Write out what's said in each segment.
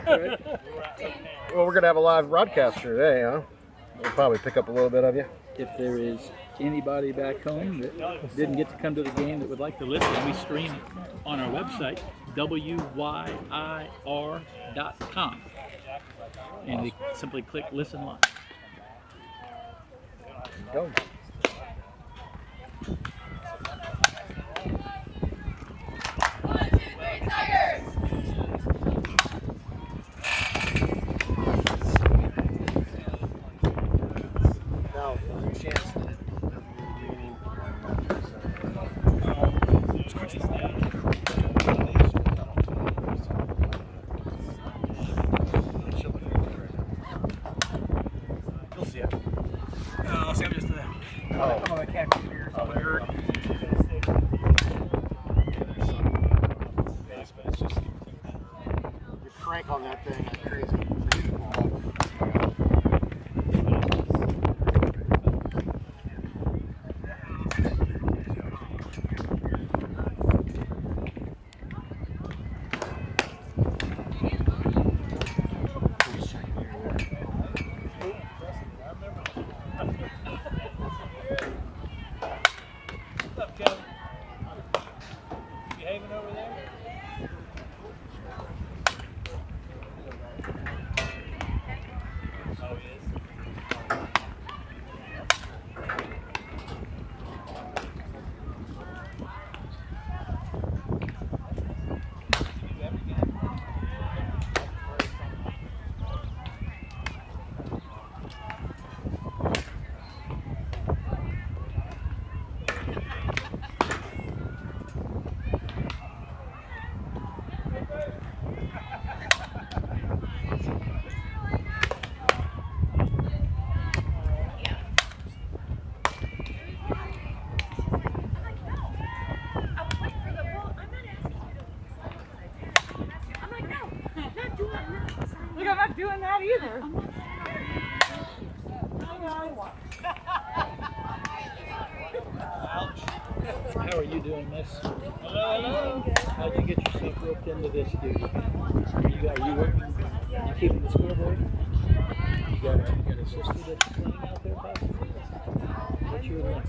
Well, we're going to have a live broadcast here today, huh? We'll probably pick up a little bit of you. If there is anybody back home that didn't get to come to the game that would like to listen, we stream it on our website, wyir.com. And they simply click listen live. Go. Now, there's a chance that you'll see it. Oh, see, I'm just there. Oh. I can't hear. Oh, you're. You crank on that thing like crazy. What's up, Kevin? Behaving over there? Oh, he is? Look, I'm not doing that either. How are you doing, miss? Hello. How'd you get yourself roped into this, dude? Are you working? You keeping the scoreboard? You got a sister that's playing out there, possibly? What's your name?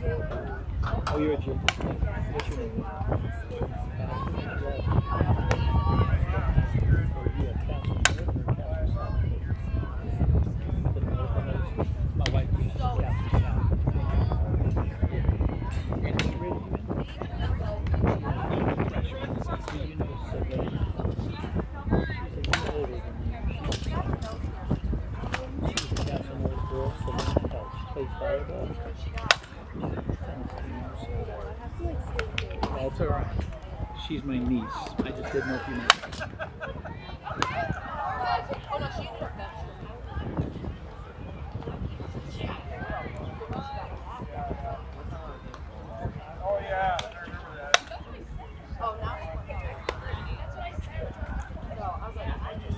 Oh, you're a gym. What's your name? My wife is Captain South. And which grade are you in? Do you know Savannah? She's a little older than you. She's a captain of the girls, Savannah. She plays volleyball. That's all right. She's my niece. I just didn't know if you knew. Oh yeah, I remember that. Oh, now that's what I said. So I was like, I just.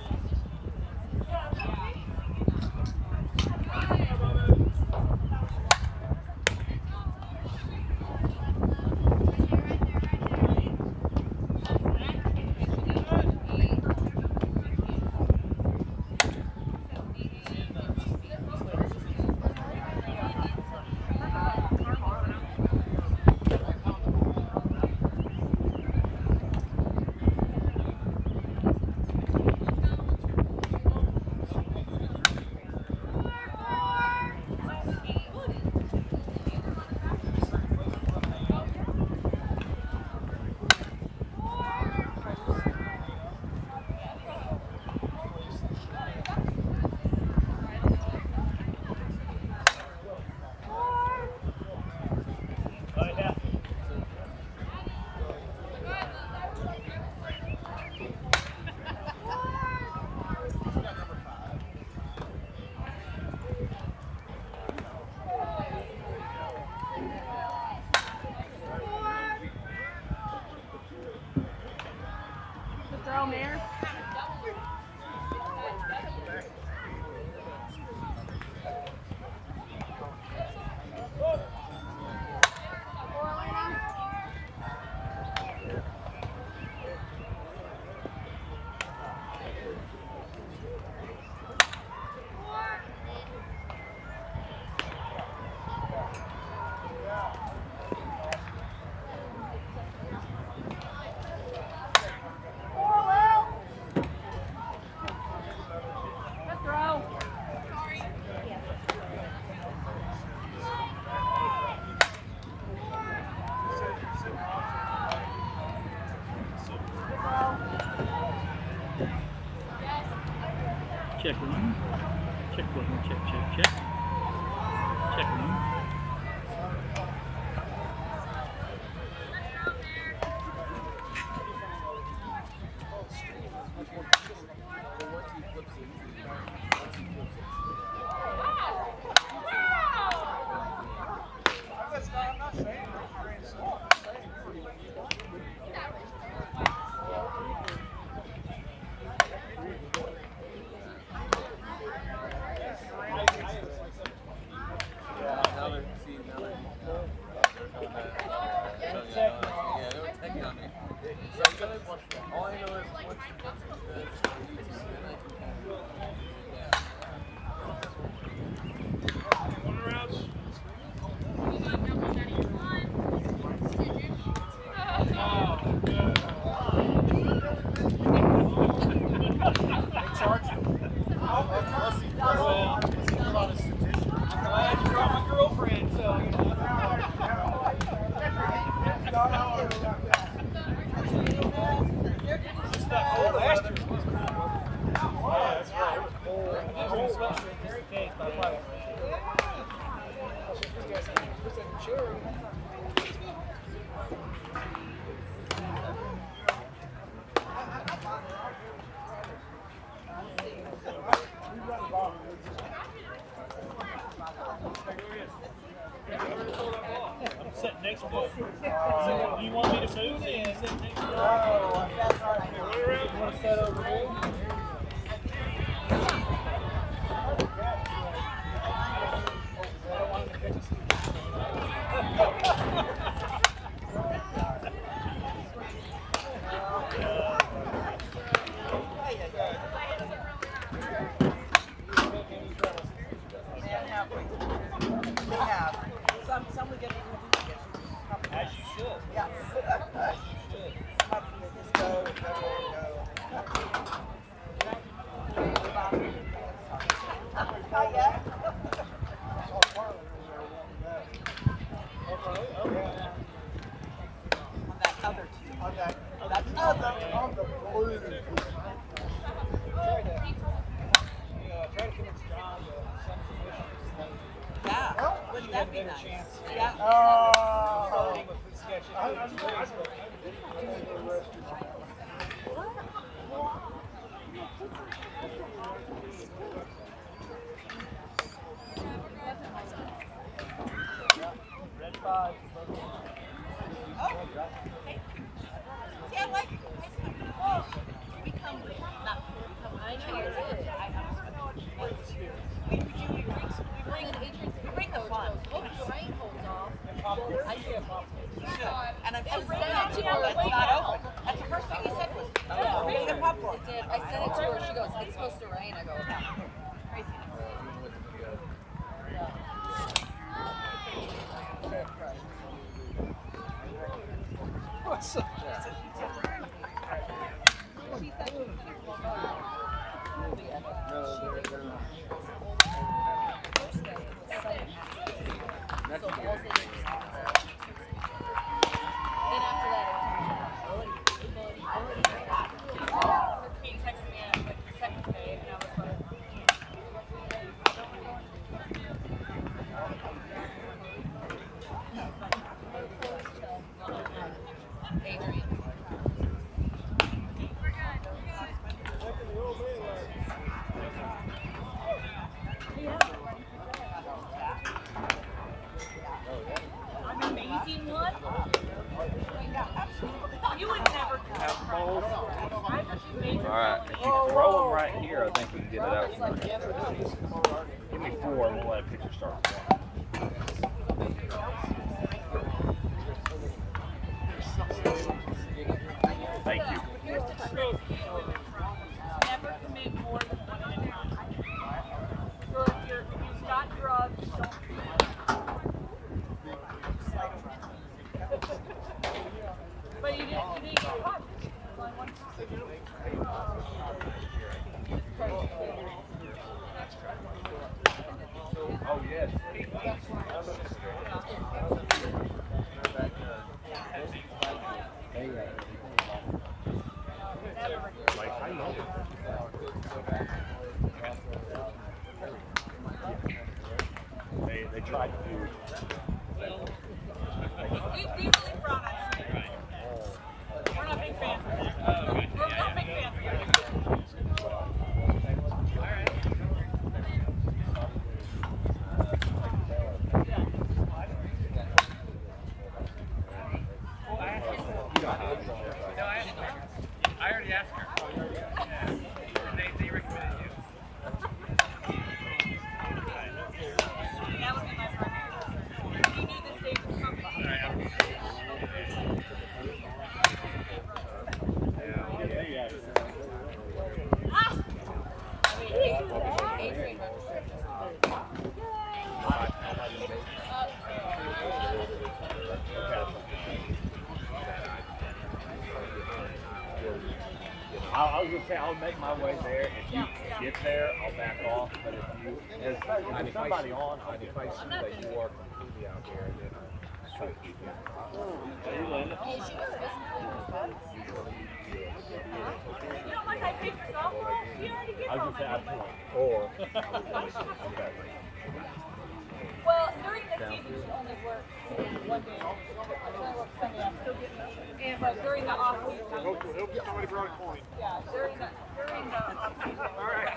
Check one. Check one. Check, check, check. Check one. I'm not saying you're being slow. I'm saying Sit next to it. So, do you want me to move it? You sit next to it? You want to sit over here? Some we get As you should. yes. As you should. Just go. Not yet. On that other two. on that, That's other. on the blue. Try to convince John some solutions. Yeah. Wouldn't that be nice? Yeah. Oh. Red 5. See, I like become not become. I know you're good. We bring the fun. I should. And I'm just saying it to her. It's not open. That's the first thing he said was, bring the popcorn. It did. I sent it to her. She goes, it's supposed to rain. I go, Crazy. What's up? so all they did was then after that, he texted me at like the second day, and I was like, Adrian. An amazing one. You would never All right, if you throw them right here, I think we can get it out from there. Give me 4 and we'll let a picture start. Thank you. Here's the trick. Never commit more than 1 minute. So if you've got drugs, don't but you didn't get caught. Oh, yes. they tried to do. We really frown on cheating. We're not big fans of that. We're not big fans of that. I already asked her. They recommended you. That would be my primary concern. We knew this day was coming. I was gonna say I'll make my way there. If you get there, I'll back off. But if there's somebody on, If I see that you are completely out there, then I'll switch. You don't like I picked your softball? She already gets I was all gonna say my I point. Or Well, during the season, she only works one day. She only works Sunday. I'm still getting her. But during the off season, Somebody brought a coin. yeah, during the off season. All right.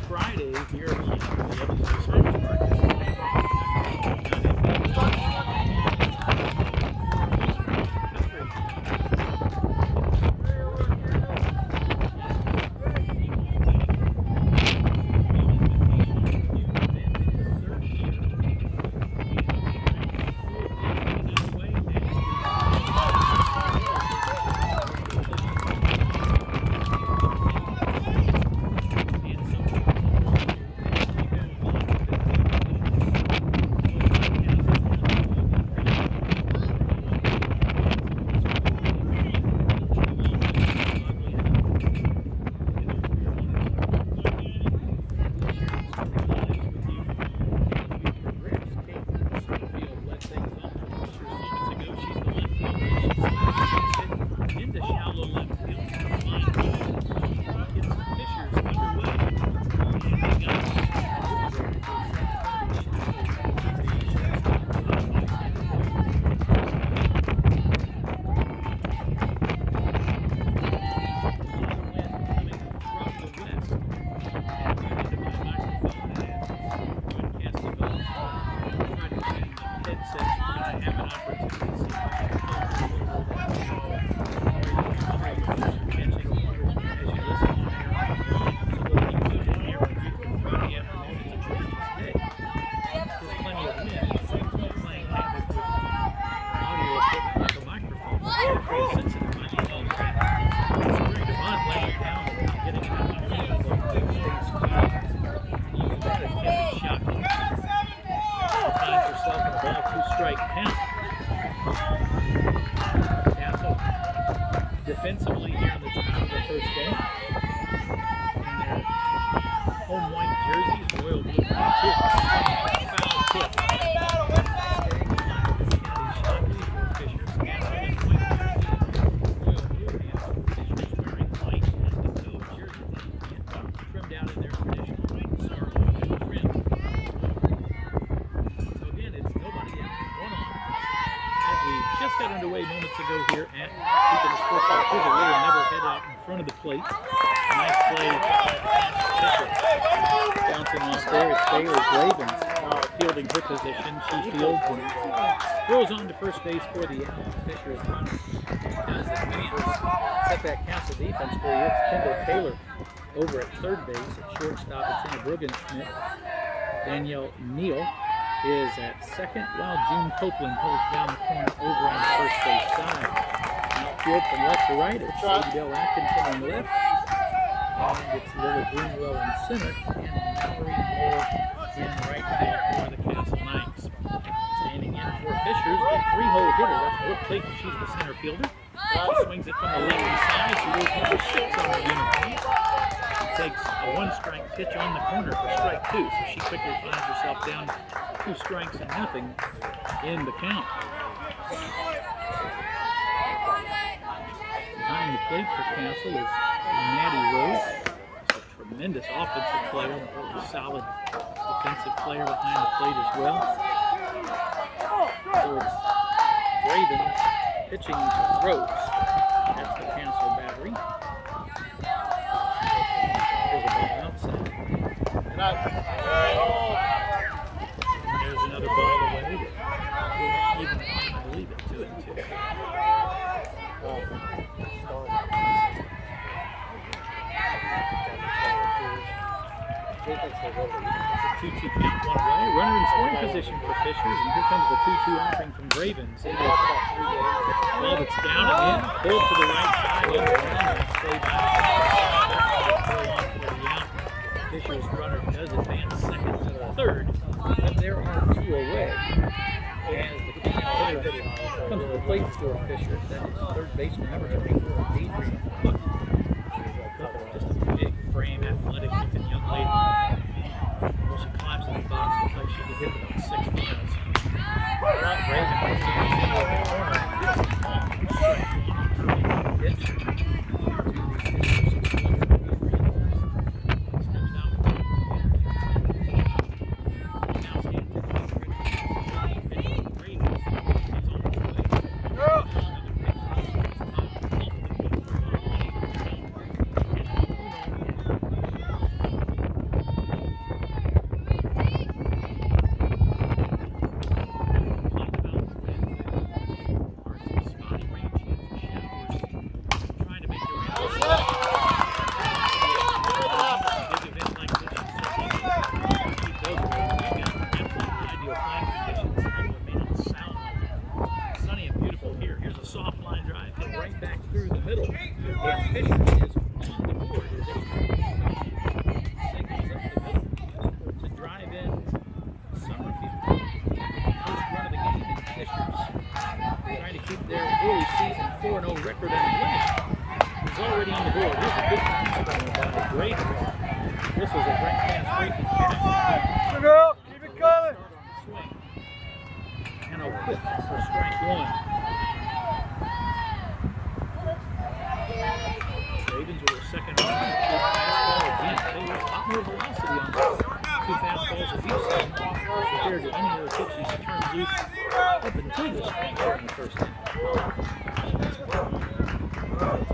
Friday here on the Evansville Sports Market. Defensively here in the top of the first game. In their home white jerseys, royal blue tip. Foul tip. Staying alive is Kennedy Shockley for Fishers. And in white jerseys, royal blue is Fishers wearing white and the no jersey. Trimmed out in their traditional white star trim. So again, it's nobody in one on. As we just got underway moments ago here at the Sports Park. Here's a little never head out in front of the plate. Nice play. Bouncing off there. It's Bailey Gravens fielding her position. She fields and throws on to first base for the out. Fisher's runner does advance. Set that Castle defense for you. It's Kendall Taylor over at third base. At shortstop, it's Anna Bruggen-Schmidt. Danielle Neal is at second, while June Copeland holds down the corner over on the first base side. Outfield from left to right, it's Adele Atkinson on left, and it's Lily Greenwell in center, and Mallory Moore in right field for the Castle Knights. Standing in for Fishers, a three-hole hitter. That's Brooke Clayton. She's the center fielder. Swings it from the left side. She goes number 6 on the uniform. Takes a one-strike pitch on the corner for strike 2, so she quickly finds herself down 2 strikes and nothing in the count. Behind the plate for Castle is Maddie Rose. She's a tremendous offensive player, a really solid defensive player behind the plate as well. So it's Gravens pitching to Rose. That's the Castle battery. There's a ball outside. And there's another ball away. Even I believe it 2-2. It's a 2-2 count one way. Runner in scoring position for Fishers, and here comes the 2-2 offering from Gravens. It is a ball that's down and in, pulled to the right side, underhand, play back. Fishers runner does advance second to third, but there are 2 away. As the pitcher comes to the plate for Fishers, that is third baseman number 24, Adrian Cook. Just a big frame, athletic looking young lady. When she climbs in the box, looks like she could hit about 6 miles. Raven goes to the corner and gets the ball. Strike 1 pitch. 4-0 record and winning. He's already on the board. Here's a good pass by Gravens. This was a great pass breaking catch. Good girl, keep it coming. Swing. And a whip for strike one. Ravens with a second round. Fastball again. They were a lot more velocity on this. 2 fastballs apiece compared to any other pitch he's turned loose up until this point here in the first inning. Go,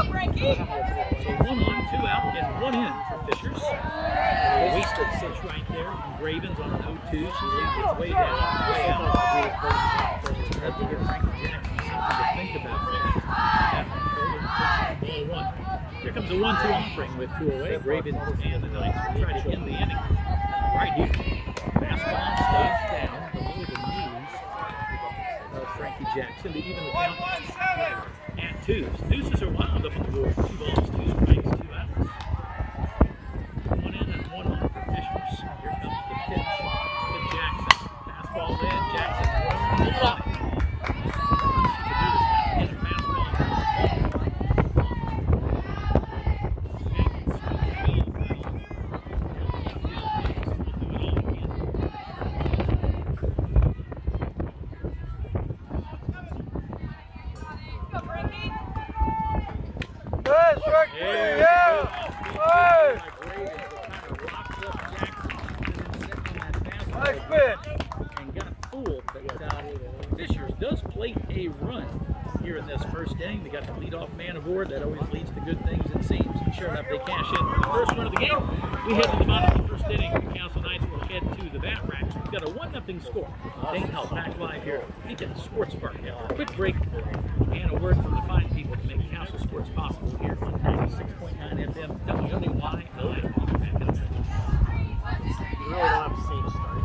Frankie! So 1 on, 2 out, and 1 in for Fishers. A wasted pitch right there from Gravens on an 0-2. She leaves it way down, way out. Had to give Frankie Jackson something to think about there. Ball 1. Here comes a 1-2 offering with 2 away. Gravens and the Knights will try to end the inning right here. Fastball stays down below the knees of Frankie Jackson to even the count at 2s. Deuces are wound up on the board. 2 balls, 2 strikes, 2 outs. 1 in and 1 on for Fishers. Here comes the pitch to Jackson. Fastball in. Jackson. Hold on. And got fooled, but Fishers does plate a run here in this first inning. They got the leadoff man aboard. That always leads to good things, it seems. And sure enough, they cash in for the first run of the game. We head to the bottom of the first inning. The Council Knights will head to the bat racks. We've got a 1-0 score. Dane Hall back live here at Beacon Sports Park. A quick break and a word from the fine people to make Council Sports possible here on 96.9 FM WNYI. You really don't have to see it start.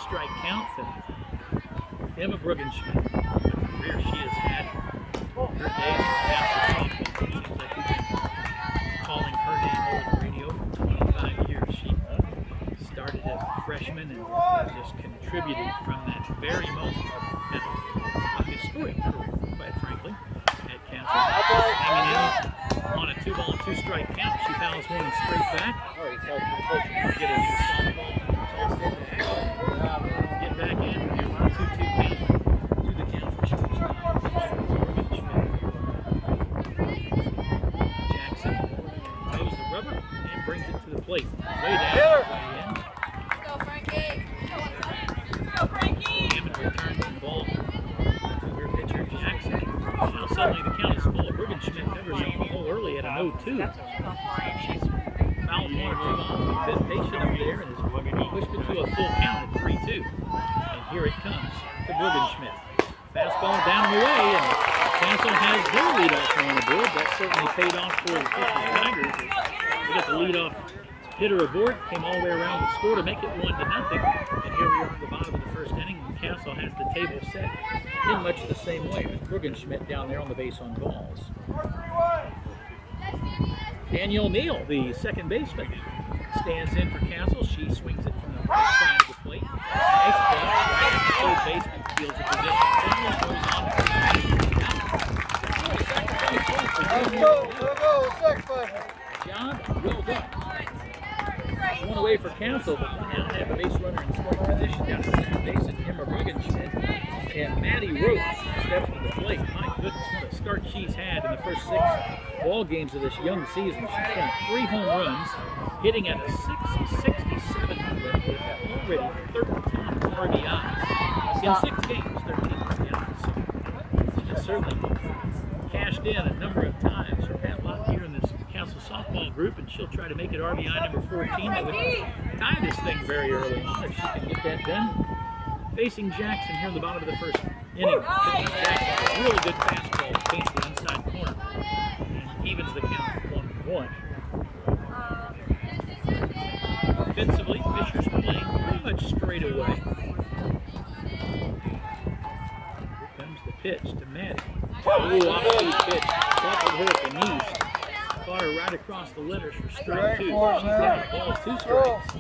Strike counts, and Emma Bruggenschmidt, the career she has had, her days as a seems like we've been calling her name over the radio for 25 years. She started as a freshman and fouls one and straight back. Get a new softball. Get back in. You're on 2-2 count. To the count for shortstop. Jackson toes the rubber and brings it to the plate. Way down, way in. Go, Frankie. Go, Frankie! Hammond returns the ball to her pitcher, Jackson. Now suddenly the count is full. Schmidt covers up the hole early at an 0-2. She's fouled 1 or 2 off, been patient up there, and has pushed it to a full count at 3-2. And here it comes to Schmidt. Fastball down and away, and Castle has their leadoff on the board. That certainly paid off for the Tigers. We got the leadoff hitter aboard, came all the way around the score to make it 1-0. And here we are at the bottom of the first inning, and Castle has the table set in much the same way with Schmidt down there on the base on balls. Danielle Neal, the second baseman, stands in for Castle. She swings it from the right side of the plate. Nice ball, right at the third baseman, fields a position. Finally goes on to John, well done. One away for Castle, but we now have a base runner in scoring position down at second base, and Emma Schmidt and Maddie Rhodes steps to the plate. My goodness, what a start she's had in the first 6 ball games of this young season. She's got 3 home runs, hitting at a .667 clip with already 13 RBIs. In 6 games, 13 RBIs. She has certainly cashed in a number of times. Her Pat Locke here in this Castle softball group, and she'll try to make it RBI number 14. That would tie this thing very early on if she can get that done. Facing Jackson here in the bottom of the first inning. Jackson, a really good fastball, paints the inside corner, and evens the count 1-1. Offensively, Fisher's playing pretty much straight away. Here comes the pitch to Maddie. Ooh, off-speed pitch, buckled her at the knees. Caught her right across the letters for strike 2. She's got the ball 2 strikes.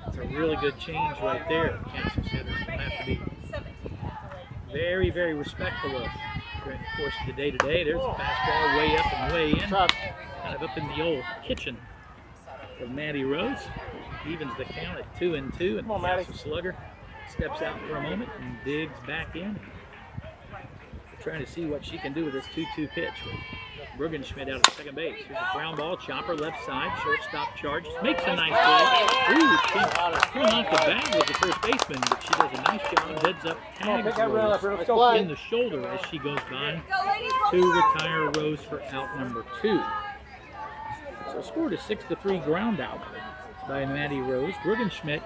It's a really good change right there. Castle's hitters will have to be very, very respectful of during the course of the day-to-day. There's a fastball way up and way in. Kind of up in the old kitchen of Maddie Rhodes. Evens the count at 2-2, and the Castle slugger steps out for a moment and digs back in. We're trying to see what she can do with this 2-2 pitch. Schmidt out at second base. Here's a ground ball, chopper left side, shortstop charge. Makes a nice play. Ooh, came off the bag with the first baseman, but she does a nice job. Heads up, tags Rose in the shoulder as she goes by to retire Rose for out number 2. So scored a 6-3 ground out by Maddie Rose. Schmidt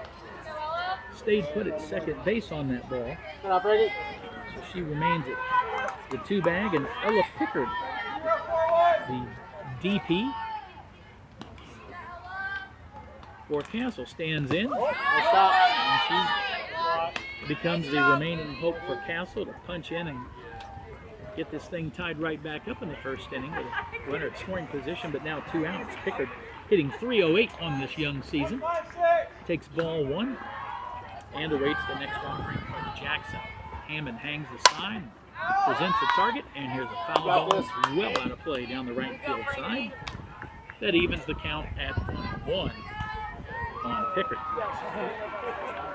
stayed put at second base on that ball. So she remains at the 2 bag, and Ella Pickard, the DP for Castle, stands in, and she becomes the remaining hope for Castle to punch in and get this thing tied right back up in the first inning with a runner at scoring position, but now 2 outs. Pickard hitting .308 on this young season. Takes ball 1 and awaits the next offering from Jackson. Hammond hangs the sign, presents the target, and here's a foul ball that's well out of play down the right field side. That evens the count at 1 on Pickard.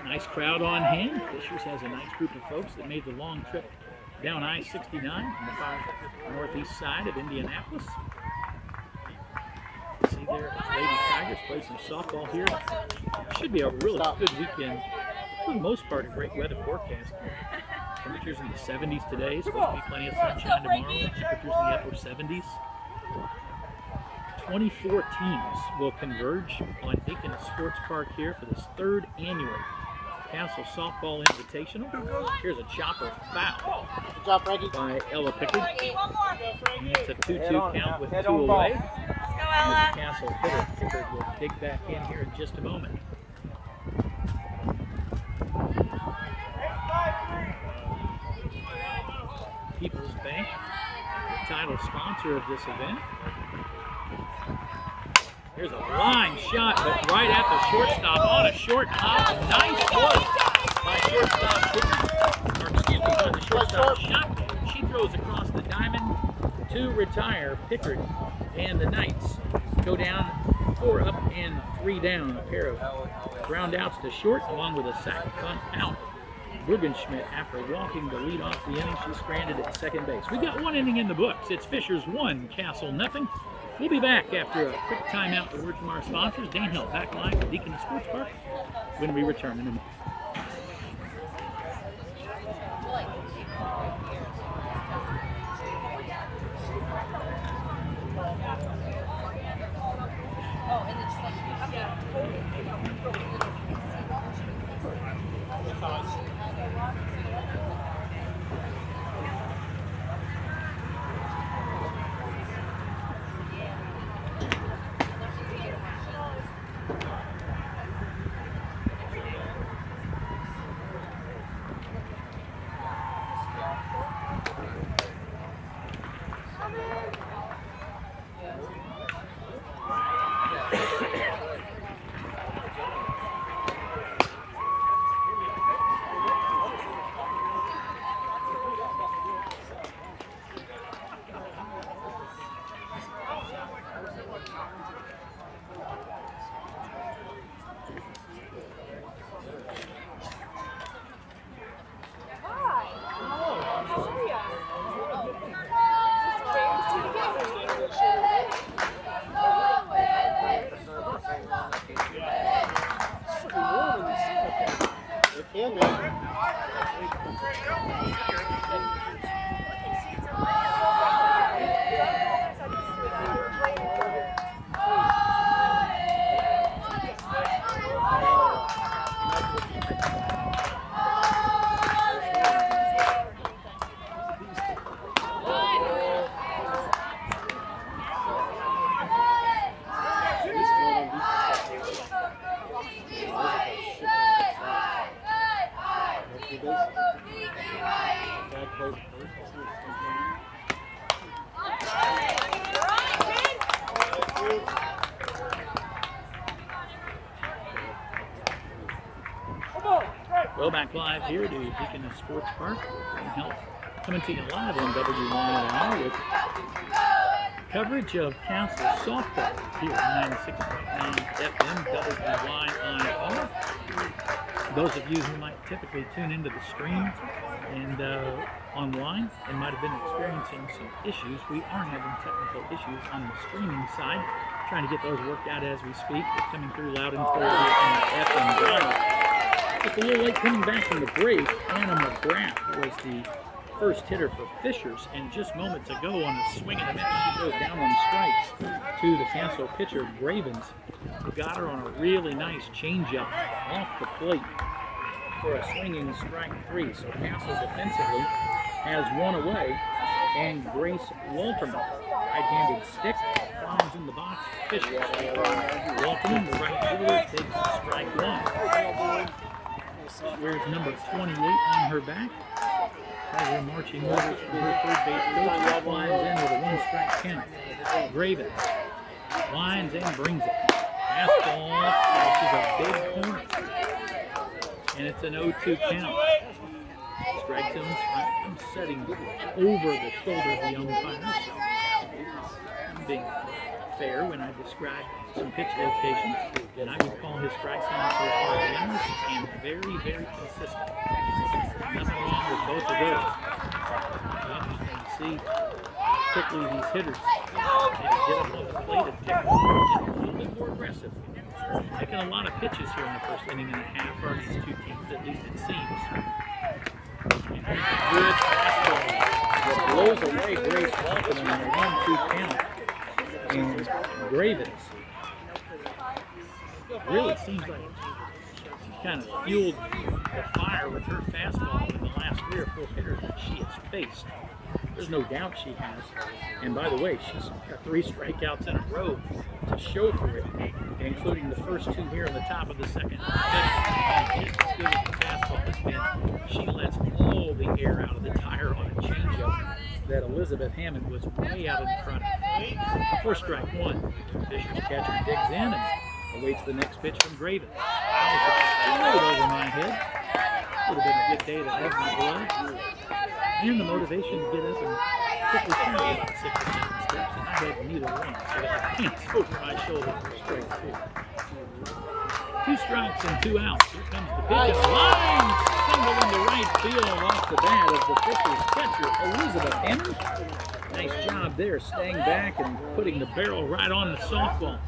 Nice crowd on hand. Fishers has a nice group of folks that made the long trip down I-69 on the far northeast side of Indianapolis. See there, Lady Tigers play some softball here. Should be a really good weekend. For the most part, a great weather forecast. Temperatures in the 70s today. Supposed to be plenty of sunshine tomorrow. Temperatures in the upper 70s. 24 teams will converge on Deaconess Sports Park here for this 3rd annual Castle Softball Invitational. Here's a chopper foul by Ella Pickard. And it's a 2-2 count with 2 away. As the Castle hitter Pickard will dig back in here in just a moment. People's Bank, the title sponsor of this event. Here's a line shot, but right at the shortstop on a short hop. Nice play by shortstop Pickard, or excuse me, by the shortstop shot. She throws across the diamond to retire Pickard, and the Knights go down 4 up and 3 down. A pair of ground outs to short, along with a sac bunt out. Burgenschmidt, after walking to lead off the inning, she's stranded at second base. We've got 1 inning in the books. It's Fishers 1, Castle nothing. We'll be back after a quick timeout to word from our sponsors. Dane Hill back live at Deacon Sports Park when we return in a minute. Well, back live here to Deacon Sports Park. Help coming to you live on WYIR with coverage of Council softball here on 96.9 FM WYIR. Those of you who might typically tune into the stream and online and might have been experiencing some issues, we are having technical issues on the streaming side. Trying to get those worked out as we speak. They're coming through loud and clear here on the FM dial. It's a little late coming back from the break. Anna McGrath was the first hitter for Fishers, and just moments ago on a swing and a miss, she goes down on strikes to the Council pitcher Gravens, who got her on a really nice changeup off the plate for a swinging strike 3. So Council defensively has 1 away, and Grace Walterman, right-handed stick, flies in the box. Fishers. Walterman, the right fielder, takes strike 1. Wears number 28 on her back. As we're marching over from her third base coach, flies in with a 1-strike count. Gravens lines and brings it. Fastball, which is a big corner. And it's an 0-2 count. Strike zone, I'm setting over the shoulder of the umpire. I'm being fair when I describe some pitch locations, and I would call his strike zone so far generous and very, very consistent. Nothing wrong with both of those. But you can see, particularly these hitters, they get up on the plate and pick a little bit more aggressive. Taking a lot of pitches here in the first inning and a half for these two teams, at least it seems. And here's a good fastball that blows away Grace Walton on a 1-2 count. And Gravens really seems like she kind of fueled the fire with her fastball in the last 3 or 4 hitters that she has faced. There's no doubt she has. And by the way, she's got 3 strikeouts in a row to show for it, including the first 2 here on the top of the second. Just as good as the fastball has been, she lets all the air out of the tire on a changeup that Elizabeth Hammond was way out in front of. Before strike 1, Fisher's catcher digs in and awaits the next pitch from Gravens. Fouls it straight over my head. Would have been a good day to have my blood. And the motivation to get up and quickly turn to about 6 or 7 steps, and I had neither one, so I hands over my shoulder for straight 2. 2 strikes and 2 outs. Here comes the pitch, and a line single into right field off the bat of the Fishers catcher, Elizabeth Hammond. Nice job there, staying back and putting the barrel right on the softball.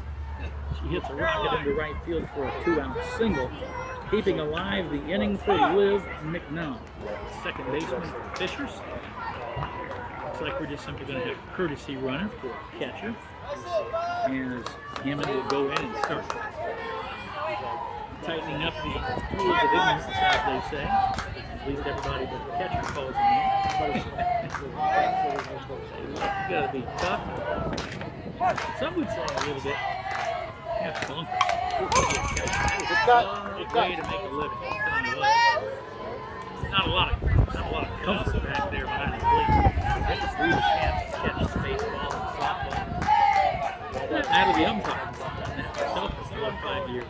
She hits a rocket into right field for a 2-out single, keeping alive the inning for Liv McNall, second baseman for the Fishers. Looks like we're just simply going to have a courtesy runner for catcher, as Hammond will go in and start tightening up the tools of ignorance, as they say. At least everybody but the catcher calls them in. You got to be tough. Some would say a little bit half bunker. Way to make a living. I'm telling you what. Not a lot of comfort back there behind the plate. They just lose a chance to catch the baseball and softball. Out of the umpire. I've done that myself for 4 or 5 years.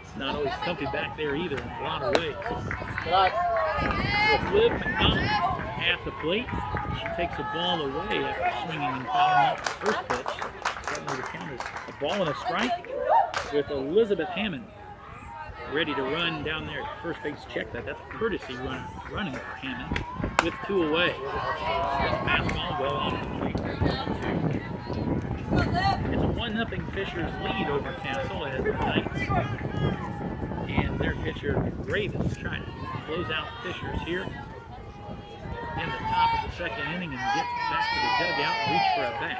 It's not always comfy back there either in a lot of ways. With Liv McNall at the plate, she takes a ball away after swinging and fouling out the first pitch. The count is a ball and a strike with Elizabeth Hammond ready to run down there at first base. Check that. That's a courtesy run running for Hammond with 2 away. Fastball well off the plate. It's a 1-0 Fishers lead over Castle as the Knights and their pitcher Gravens trying to close out Fishers here in the top of the second inning and get back to the dugout and reach for a bat.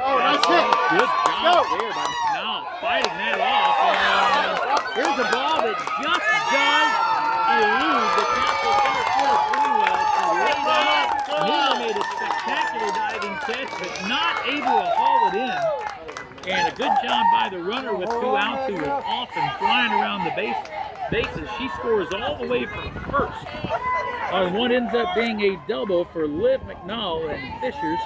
Oh, nice hit. Good job there by McNall, fighting that off. And here's a ball that just does elude the Castle center field pretty well to lay down. Neal made a spectacular diving catch, but not able to haul it in. And a good job by the runner with 2 outs, who was off and flying around the bases. She scores all the way from first on what ends up being a double for Liv McNall, and Fishers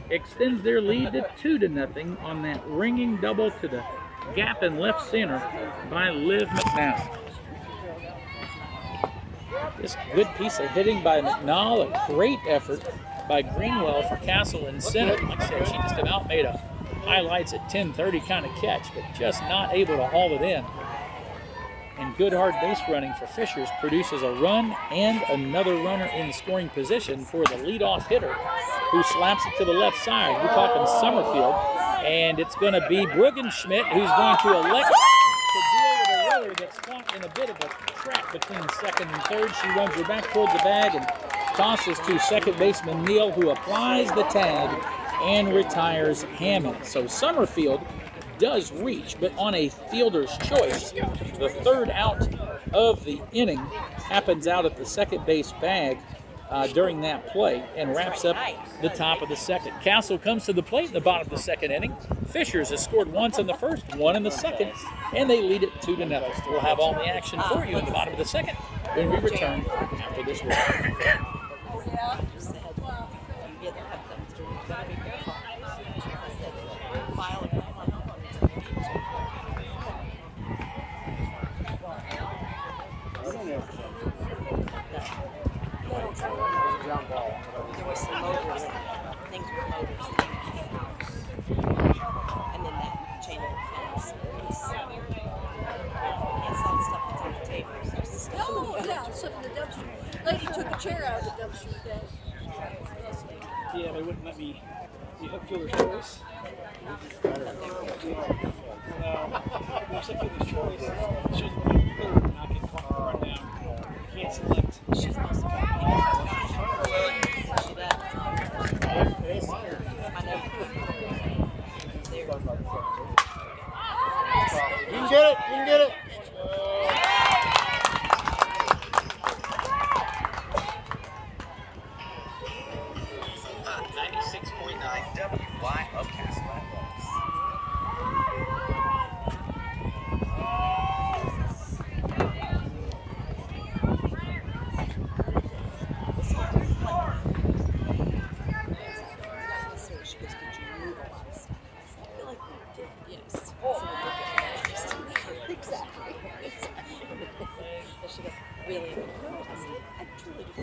extends their lead to 2-0 on that ringing double to the gap in left center by Liv McNall. This good piece of hitting by McNall, a great effort by Greenwell for Castle in center. Like I said, she just about made a highlights at 10:30 kind of catch, but just not able to haul it in. And good hard base running for Fishers produces a run and another runner in scoring position for the leadoff hitter, who slaps it to the left side. We're talking Summerfield, and it's going to be Bruggenschmidt who's going to elect to deal with a runner that's caught in a bit of a trap between second and third. She runs her back towards the bag and tosses to second baseman Neal, who applies the tag and retires Hammond. So Summerfield does reach, but on a fielder's choice. The 3rd out of the inning happens out at the second base bag during that play and wraps up the top of the second. Castle comes to the plate in the bottom of the second inning. Fishers has scored once in the first, 1 in the second, and they lead it 2-0. We'll have all the action for you in the bottom of the second when we return after this break. There was some motors, things with motors that came out. And then that chain link fence. You can't sell the stuff that's on the table. There's the stuff Oh, yeah, stuff in the dumpster. Lady took a chair out of the dumpster today. Yeah, they wouldn't let me be hook fielder's choice. There's a fielder's choice. She was the fielder, and I can run down. You can't select. She's supposed to come. She does. I know. There. You can get it. You can get it. 96.9 WY of Castle. She goes, really? I said, I truly do.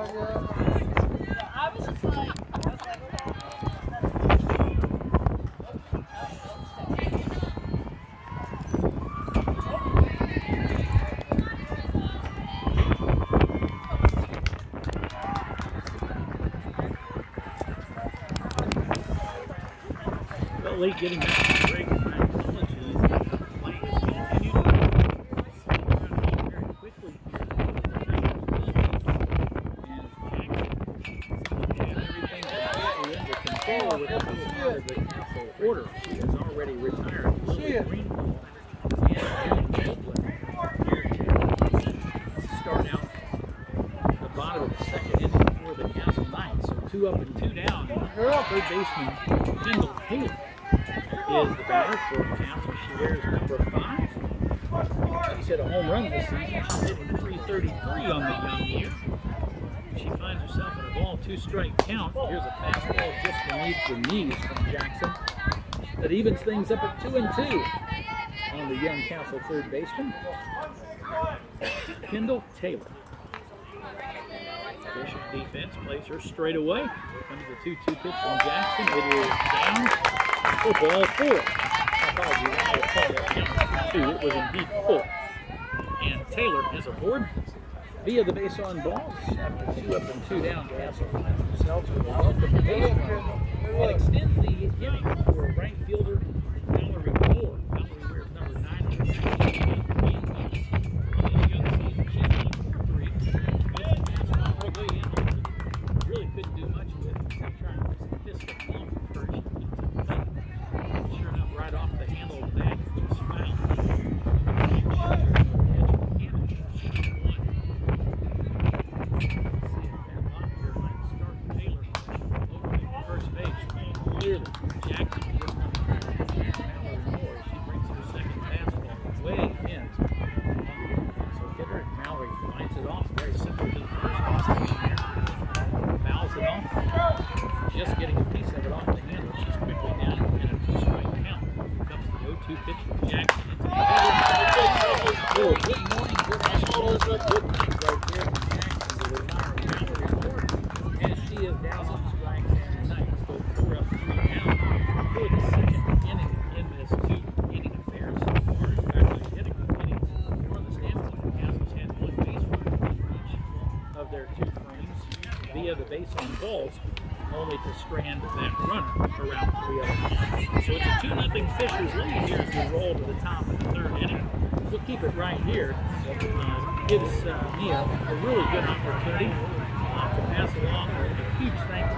I was just like, Well, late getting back to the break, my apologies. Play has continued to slip around very quickly here. And everything completely under control with the start of the Castle order. She has already retired. Lily Greenwald and June start out the bottom of the second inning for the Castle Knights. So 2 up and 2 down. Third baseman Kendall Taylor is the batter for Castle. She wears number 5. She's hit a home run this season. She's hitting .333 on the young year. She finds herself in a ball 2-strike count. Here's a fastball just beneath the knees from Jackson that evens things up at 2 and 2 on the young Castle third baseman, Kendall Taylor. Bishop defense plays her straight away. Here comes the 2-2 pitch from Jackson. It is down for ball 4. I apologize, I called that count 2. It was indeed 4. And Taylor is aboard via the base on balls. After 2 up and 2 down, Castle finds themselves with a welcome base runner. It extends the inning for right fielder Valerie Moore. Valerie wears number 9. Really couldn't do much with it. Trying to kiss the ball first. Sure enough, right off the handle of that, just smiled. First base, clearly Jackson just Mallory Moore. She brings her second fastball way in. So hitter Mallory finds it off very simply to the first base here. Fouls it off. Just getting a piece of it off the handle. She's quickly down in a 2-strike count. Comes the 0-2 pitch from Jackson into the middle. Good morning, good afternoon, good night right there from Jackson to the number Mallory Moore. And she is down some strikes tonight. So 4 up, 3 down for the second inning in this 2-inning affair so far. Actually hitting the innings from the standpoint the Castles had 1 base runner in each of their 2 frames via the base on balls, only to strand that runner around 3 other times. So it's a 2-0 Fishers lead here as we roll to the top of the 3rd inning. We'll keep it right here. Gives me a really good opportunity to pass along a huge thank you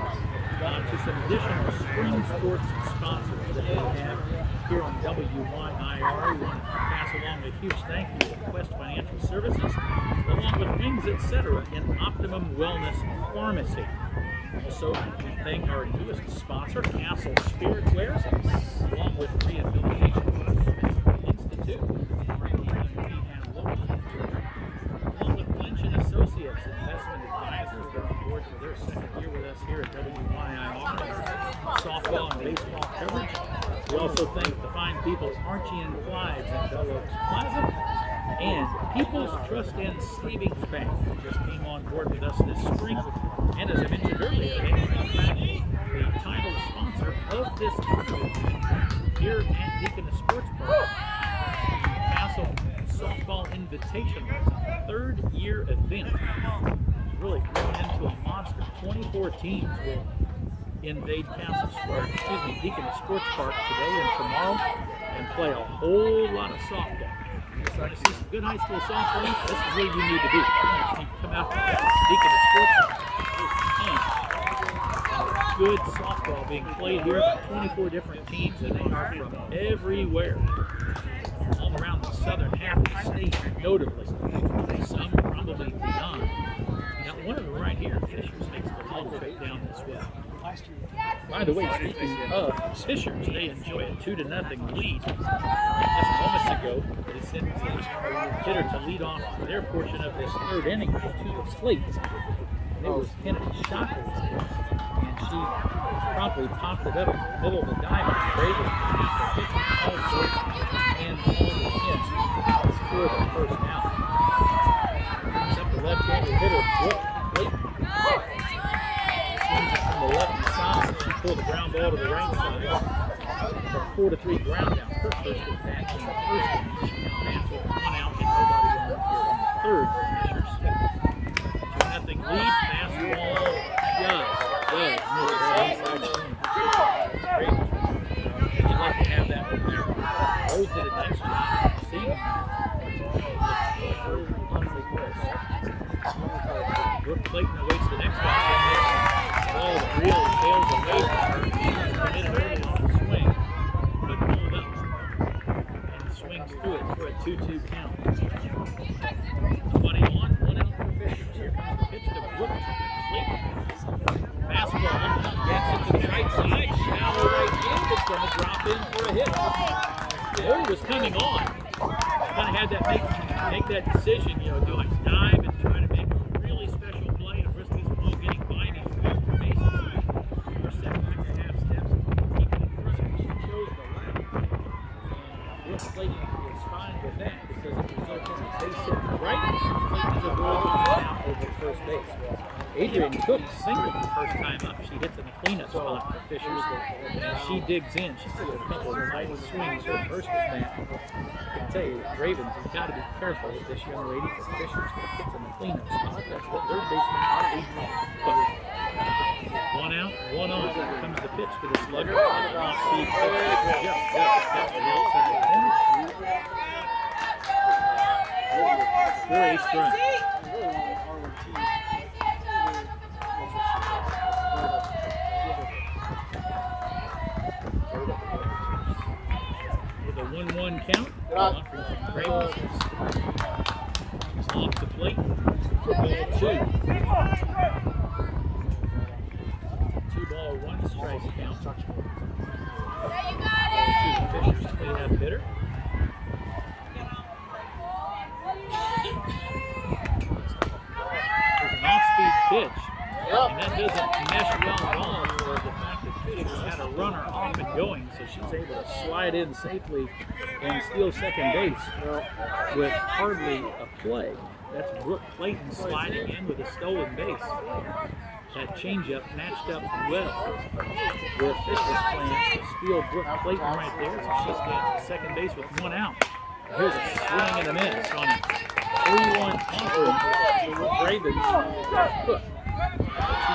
to some additional spring sports sponsors that we have here on WYIR. We want to pass along a huge thank you to Quest Financial Services, along with Wings, etc., and Optimum Wellness Pharmacy. Also, we thank our newest sponsor, Castle Spirit Wares, along with Rehabilitation Institute. Along with Lynch and Associates, investment advisors. They're on board for their 2nd year with us here at WYIR, softball and baseball coverage. We also thank the fine people at Archie and Clyde's in Bell Oaks Plaza, and People's Trust and Savings Bank, who just came on board with us this spring. And as I mentioned earlier, they are the title sponsor of this tournament here at Deaconess Sports Park. The Castle Softball Invitational. It's a 3rd-year event. It's really grown into a monster. 24 teams will invade Deaconess Sports Park today and tomorrow and play a whole lot of softball. You're starting to see some good high school softball. This is where you need to be. Come out to Deaconess Sports Park. Good softball being played here by 24 different teams, and they are from everywhere, all around the southern half of the state, notably. Some probably beyond. You got one of them right here. Fishers makes the long trip down this way. By the way, speaking of Fishers, they enjoy a 2-0 lead. Just moments ago, they sent the hitter to lead off their portion of this 3rd inning to the slate. It was Kennedy Shockley's hit, and she promptly popped it up in the middle of the diamond. Gravens called for it and called it in for the 1st out. Brings up the left-handed hitter, Brooke Clayton. Swings it from the left side. She pulled the ground ball to the right side. For 4-3 ground down. Her first at bat in the first inning. She now bats with 1 out and nobody on here in the third for Fishers. 2-0 lead. Fastball. Does. You'd like to have that one there. Rose did a nice job. See? Brooke Clayton awaits the next one. The ball really tails away from her. She's committed early on the swing, but pulled up and swings through it for a 2-2 count. 21, 1 out for Fishers. Here comes the pitch to Brooke Clayton. Fastball gets it to the right side. Shallow right in. It's going to drop in for a hit. Moore was coming on. Kind of had that make that decision. You know, do I dive and try to make a really special play and risk this ball getting by me for extra bases? Or 7.5 steps. Keep it in first. She chose the left. Brooke Clayton is fine with that because it results in a base hit right. Clayton's avoiding out over first base. Adrian Cook singled the first time up. She hits in the cleanup spot for Fishers, and she digs in. She took a couple of light swings her first at bat. I can tell you, Gravens has got to be careful with this young lady for Fishers that hits in the cleanup spot. That's the third baseman, Adrian Cook. 1 out, 1 on. Here comes the pitch to the slugger. Off-speed pitch. Just that's the outside corner. For a strike. With a 1-1 count, offering from Gravens off the plate for ball 2. 2-1 strike count. Fishers cleanup hitter. There's an off-speed pitch, and that doesn't mesh well at all for the fact that Fishers had a runner off and going, so she's able to slide in safely and steal second base with hardly a play. That's Brooke Clayton sliding in with a stolen base. That changeup matched up well with Fisher's plan to steal Brooke Clayton right there, so she stands at second base with 1 out. Here's a swing and a miss on a 3-1 offering for Gravens. Cook. She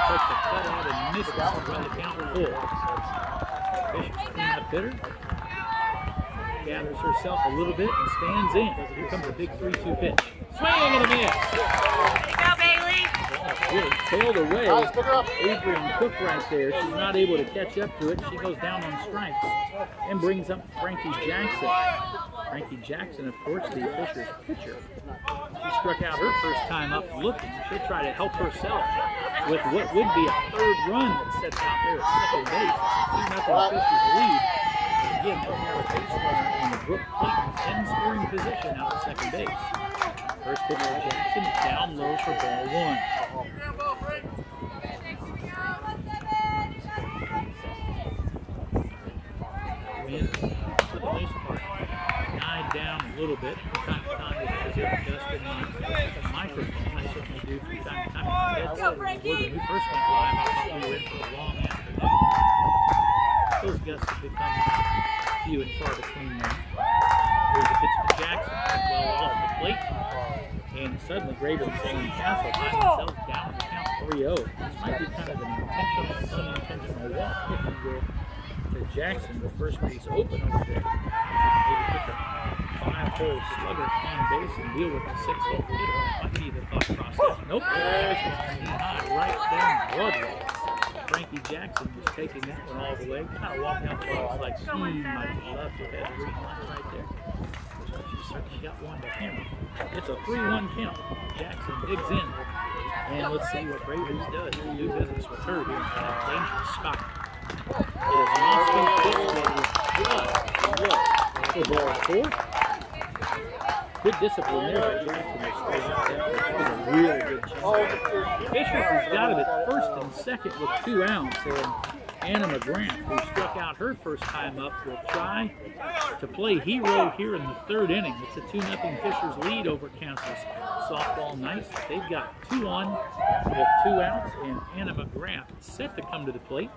takes a cut out and misses to run the count full. Fisher's cleanup hitter gathers herself a little bit and stands in. Here comes a big 3-2 pitch. Swing and a miss. There you go, Bailey. Really tailed away. Adrian Cook right there. She's not able to catch up to it. She goes down on strikes and brings up Frankie Jackson. Frankie Jackson, of course, the Fishers pitcher. She struck out her first time up looking. She'll try to help herself with what would be a third run that sets out there at second base. 2-0 Fishers lead. Again, we have a base runner in the Brooke Clayton's end scoring position out at second base. First pitch to Jackson, down low for ball 1. Wind, for the most part, died down a little bit from time to time because it adjusted the microphone. I certainly do from time to time. When we first went live, I thought we were in for a long afternoon. Those gusts have become few and far between now. Here's a pitch to Jackson, well off the plate. And suddenly Gravens and Castle find themselves down to count 3-0. This might be kind of an intentional, unintentional walk, if you will, to Jackson, the first base open over there. Maybe put the 5-hole slugger on base and deal with the 6-hole hitter. Might be the thought process. Nope, there's one high right down Broadway. Frankie Jackson was taking that one all the way, kind of walking out the box like she might love to have a green light right there. She certainly got one to hammer. It's a 3-1 count. Jackson digs in. And let's see what Gravens does to do business with her here in that dangerous spot. It is an off-speed pitch that is just for ball 4. Good discipline there by Jackson. That was a real good chance. Fishers has got it at first and second with 2 outs. And Anna McGrath, who struck out her first time up, will try to play hero here in the third inning. It's a 2-0 Fishers lead over Castle's softball Knights. They've got 2 on with 2 outs, and Anna McGrath set to come to the plate.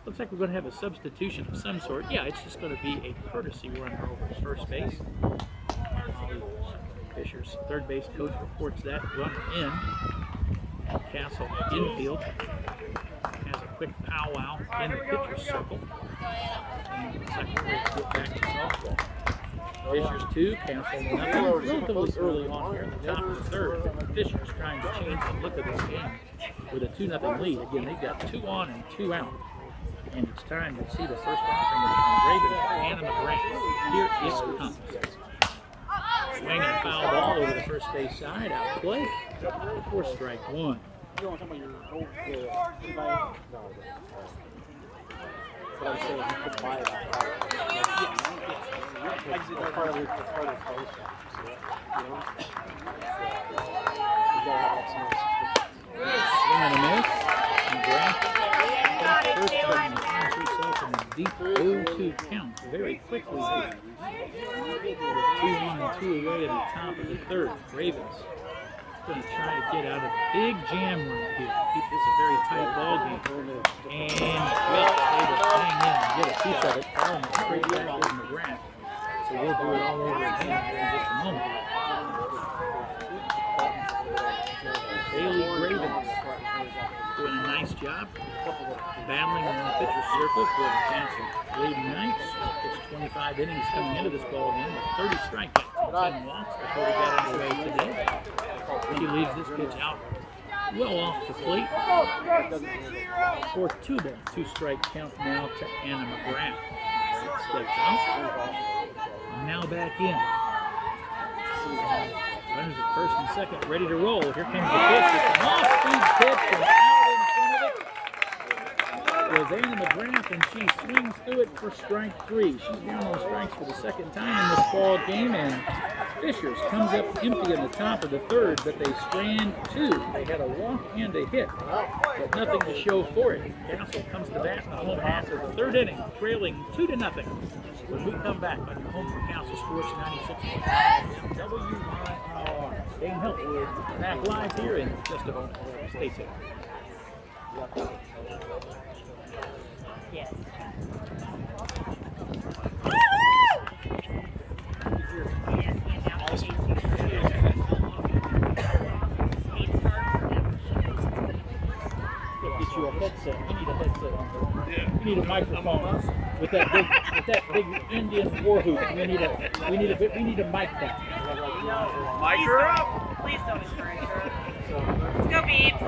Looks like we're going to have a substitution of some sort. Yeah, it's just going to be a courtesy runner over to first base. Fisher's third base coach reports that runner in. Castle infield has a quick powwow in the pitcher's circle. And the second base get back to softball. Fisher's 2, Castle 0. Relatively early on here in the top of the third. Fisher's trying to change the look of this game with a 2-0 lead. Again, they've got 2 on and 2 out. And it's time to see the first offering from Gravens for Anna McGrath. Here it comes. Swinging a foul ball over the first base side, out play for strike 1. But I'm saying you could buy it outright. Part of the Swing and a miss. McGrath first button finds herself in a deep 0-2 count very quickly here. 2-1 and 2 away at the top of the third. Ravens going to try to get out of a big jam right here. Keep this a very tight ball game. And well, able to hang in and get a piece of it. Throwing it straight back to McGrath. So we'll do it all over again here in just a moment. Bailey Gravens doing a nice job battling in the pitcher's circle for the Castle Lady Knights. It's 25 innings coming into this ball game with 30 strikeouts and 10 walks before we got underway today. She leaves this pitch out well off the plate for 2 balls, 2 strike count now to Anna McGrath. Steps out. Now back in. Runners at first and second, ready to roll. Here comes the pitch. It's an off-speed pitch and out in front of it was Anna McGrath, and she swings through it for strike 3. She's down on strikes for the second time in this ball game, and Fishers comes up empty in the top of the third, but they strand 2. They had a walk and a hit, but nothing to show for it. Castle comes to bat in the home half of the third inning, trailing 2-0. When we come back on your home for Castle Sports 96.9 WYR. Dane Hill back live here in just a moment. Stay safe. Yes. Get you a headset. You need a headset on. You need a microphone with that big Indian war hoop. We need a mic back. Mic her up. Please don't discourage her. Let's go, Beebs.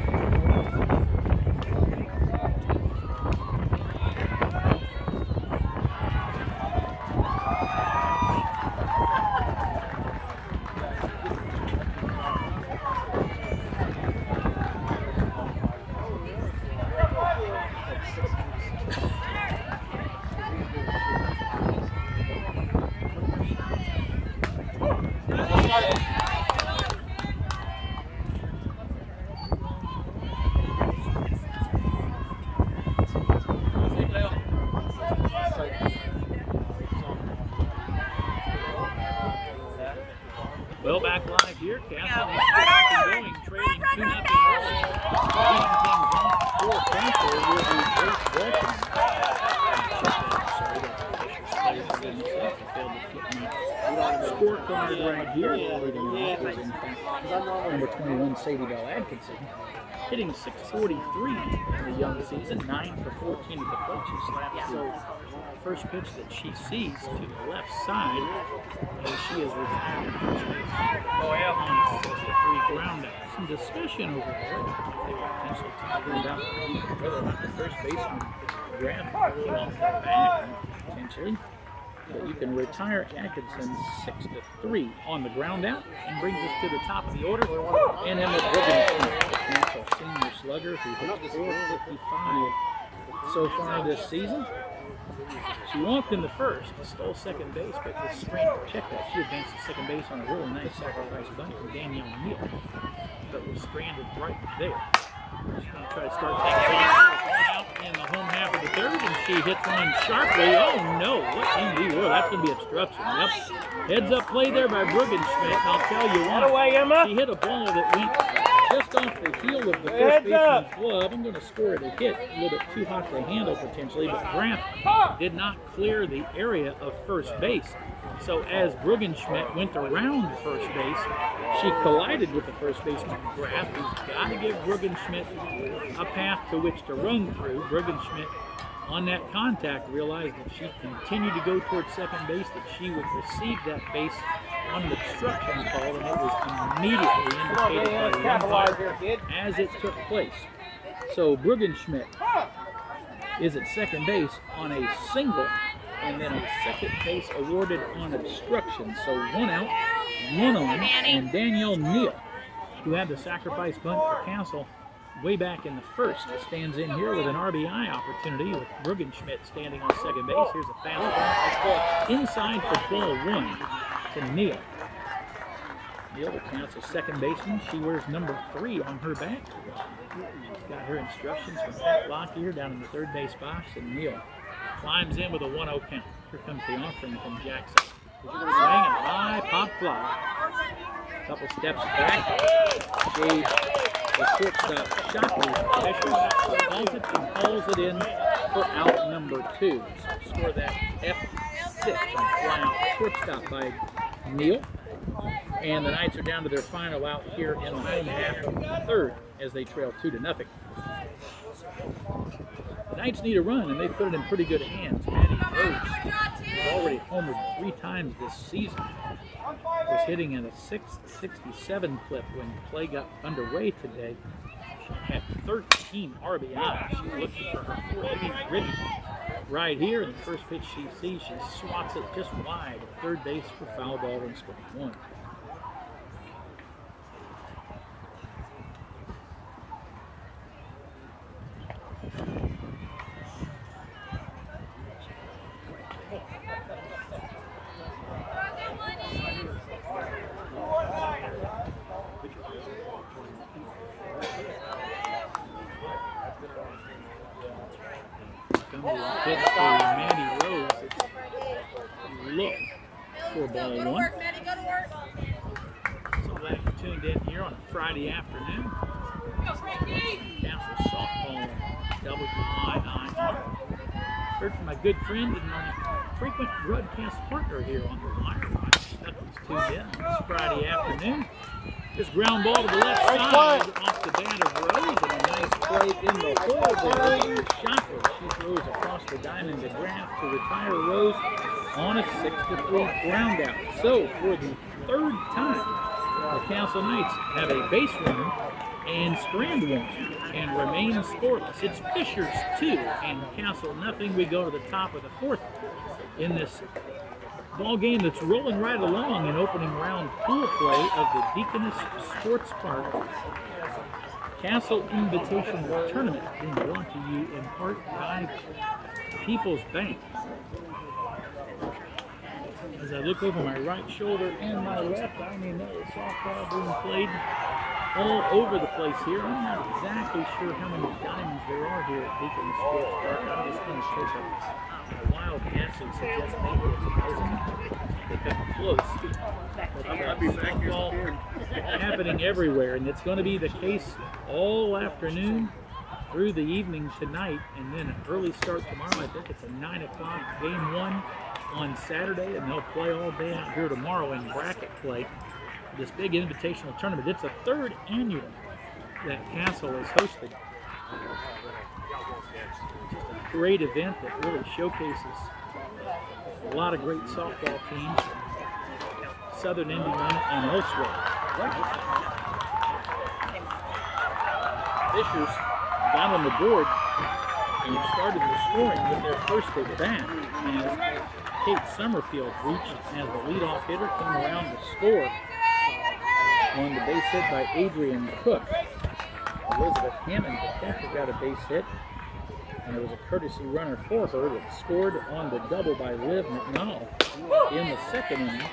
Well, back live here. Castle is going, trailing 2-0 early. Leading things on for Castle will be Grace Wilkins. Scorecard right here. Leading off was, in fact, number 21, Sadie Bell Atkinson. Hitting .643 in the young season, 9 for 14 at the plate. She slaps the first pitch that she sees to the left side, and she is retired at first base. Oh, yeah. On 63 ground out. Some discussion over there. They were potentially talking about whether or not the first baseman grab came off the back, potentially. But you can retire Atkinson 6-3 on the ground out, and brings us to the top of the order. And Emma Gravens, a senior slugger who hit .455 so far this season. She walked in the first, stole second base, but this screen, check that, she advanced to second base on a really nice sacrifice bunt from Danielle Neal, but was stranded right there. She's going to try to start taking out in the home half of the third, and she hits one sharply. Oh no, what in the world? That's going to be obstruction. Yep. Heads up play there by Bruggenschmidt. I'll tell you what. She hit a ball that went just off the heel of the first baseman's glove. I'm going to score it a hit, a little bit too hot to handle potentially, but Graf did not clear the area of first base. So as Bruggenschmidt went around first base, she collided with the first baseman Graf, who's got to give Bruggenschmidt a path to which to run through. Bruggenschmidt, on that contact, realized that she continued to go towards second base, that she would receive that base on an obstruction call, and it was immediately indicated by the umpire as it took place. So Bruggenschmidt is at second base on a single, and then a second base awarded on obstruction. So 1 out, 1 on, and Danielle Neal, who had the sacrifice bunt for Castle way back in the first, stands in here with an RBI opportunity with Bruggenschmidt standing on second base. Here's a fastball inside for ball 1 to Neal. Neal, the Castle's second baseman. She wears number 3 on her back. She's got her instructions from Pat Lockyer down in the third base box, and Neal climbs in with a 1-0 count. Here comes the offering from Jackson. Swing and high pop fly. Couple steps back. Shades the shortstop Shockley. Fisher calls it and calls it in for out number 2. So score that F6 and fly out shortstop by Neal. And the Knights are down to their final out here in the home half of the third as they trail 2-0. The Knights need a run, and they put it in pretty good hands. Maddie Rhodes has already homered 3 times this season. Was hitting at a 667 clip when play got underway today. She had 13 RBIs. She's looking for her 4th ribby. Right here, in the first pitch she sees, she swats it just wide at third base for foul ball and strike 1. Pitch for Maddie Rose. It's look for ball 1. So glad you tuned in here on a Friday afternoon. Castle softball WIIR. Heard from my good friend and my frequent broadcast partner here on the wire. Stuckey's tuned in on this Friday afternoon. This ground ball to the left side off the bat of Rose, and a nice play in the hole there. Shopper, she throws across the diamond to Graf to retire Rose on a 6-3 ground out. So for the 3rd time, the Castle Knights have a base runner and strand 1 and remain scoreless. It's Fisher's 2 and Castle nothing. We go to the top of the 4th in this ball game that's rolling right along in opening round pool play of the Deaconess Sports Park Castle Invitational Tournament, being brought to you in part by People's Bank. As I look over my right shoulder and my left, I mean that is softball being played all over the place here. I'm not exactly sure how many diamonds there are here at Deaconess Sports Park. I'm just going to take a wild guess and suggest maybe it's 1,000. If I'm close. But softball happening everywhere, and it's going to be the case all afternoon through the evening tonight, and then an early start tomorrow. I think it's a 9 o'clock game 1 on Saturday, and they'll play all day out here tomorrow in bracket play. This big invitational tournament. It's a 3rd annual that Castle has hosted. Just a great event that really showcases a lot of great softball teams, Southern Indiana and elsewhere. Fishers got on the board and started the scoring with their first at bat as Kate Summerfield reached as the leadoff hitter came around to score on the base hit by Adrian Cook. Elizabeth Hammond, the catcher, got a base hit, and there was a courtesy runner for her that scored on the double by Liv McNall in the 2nd inning.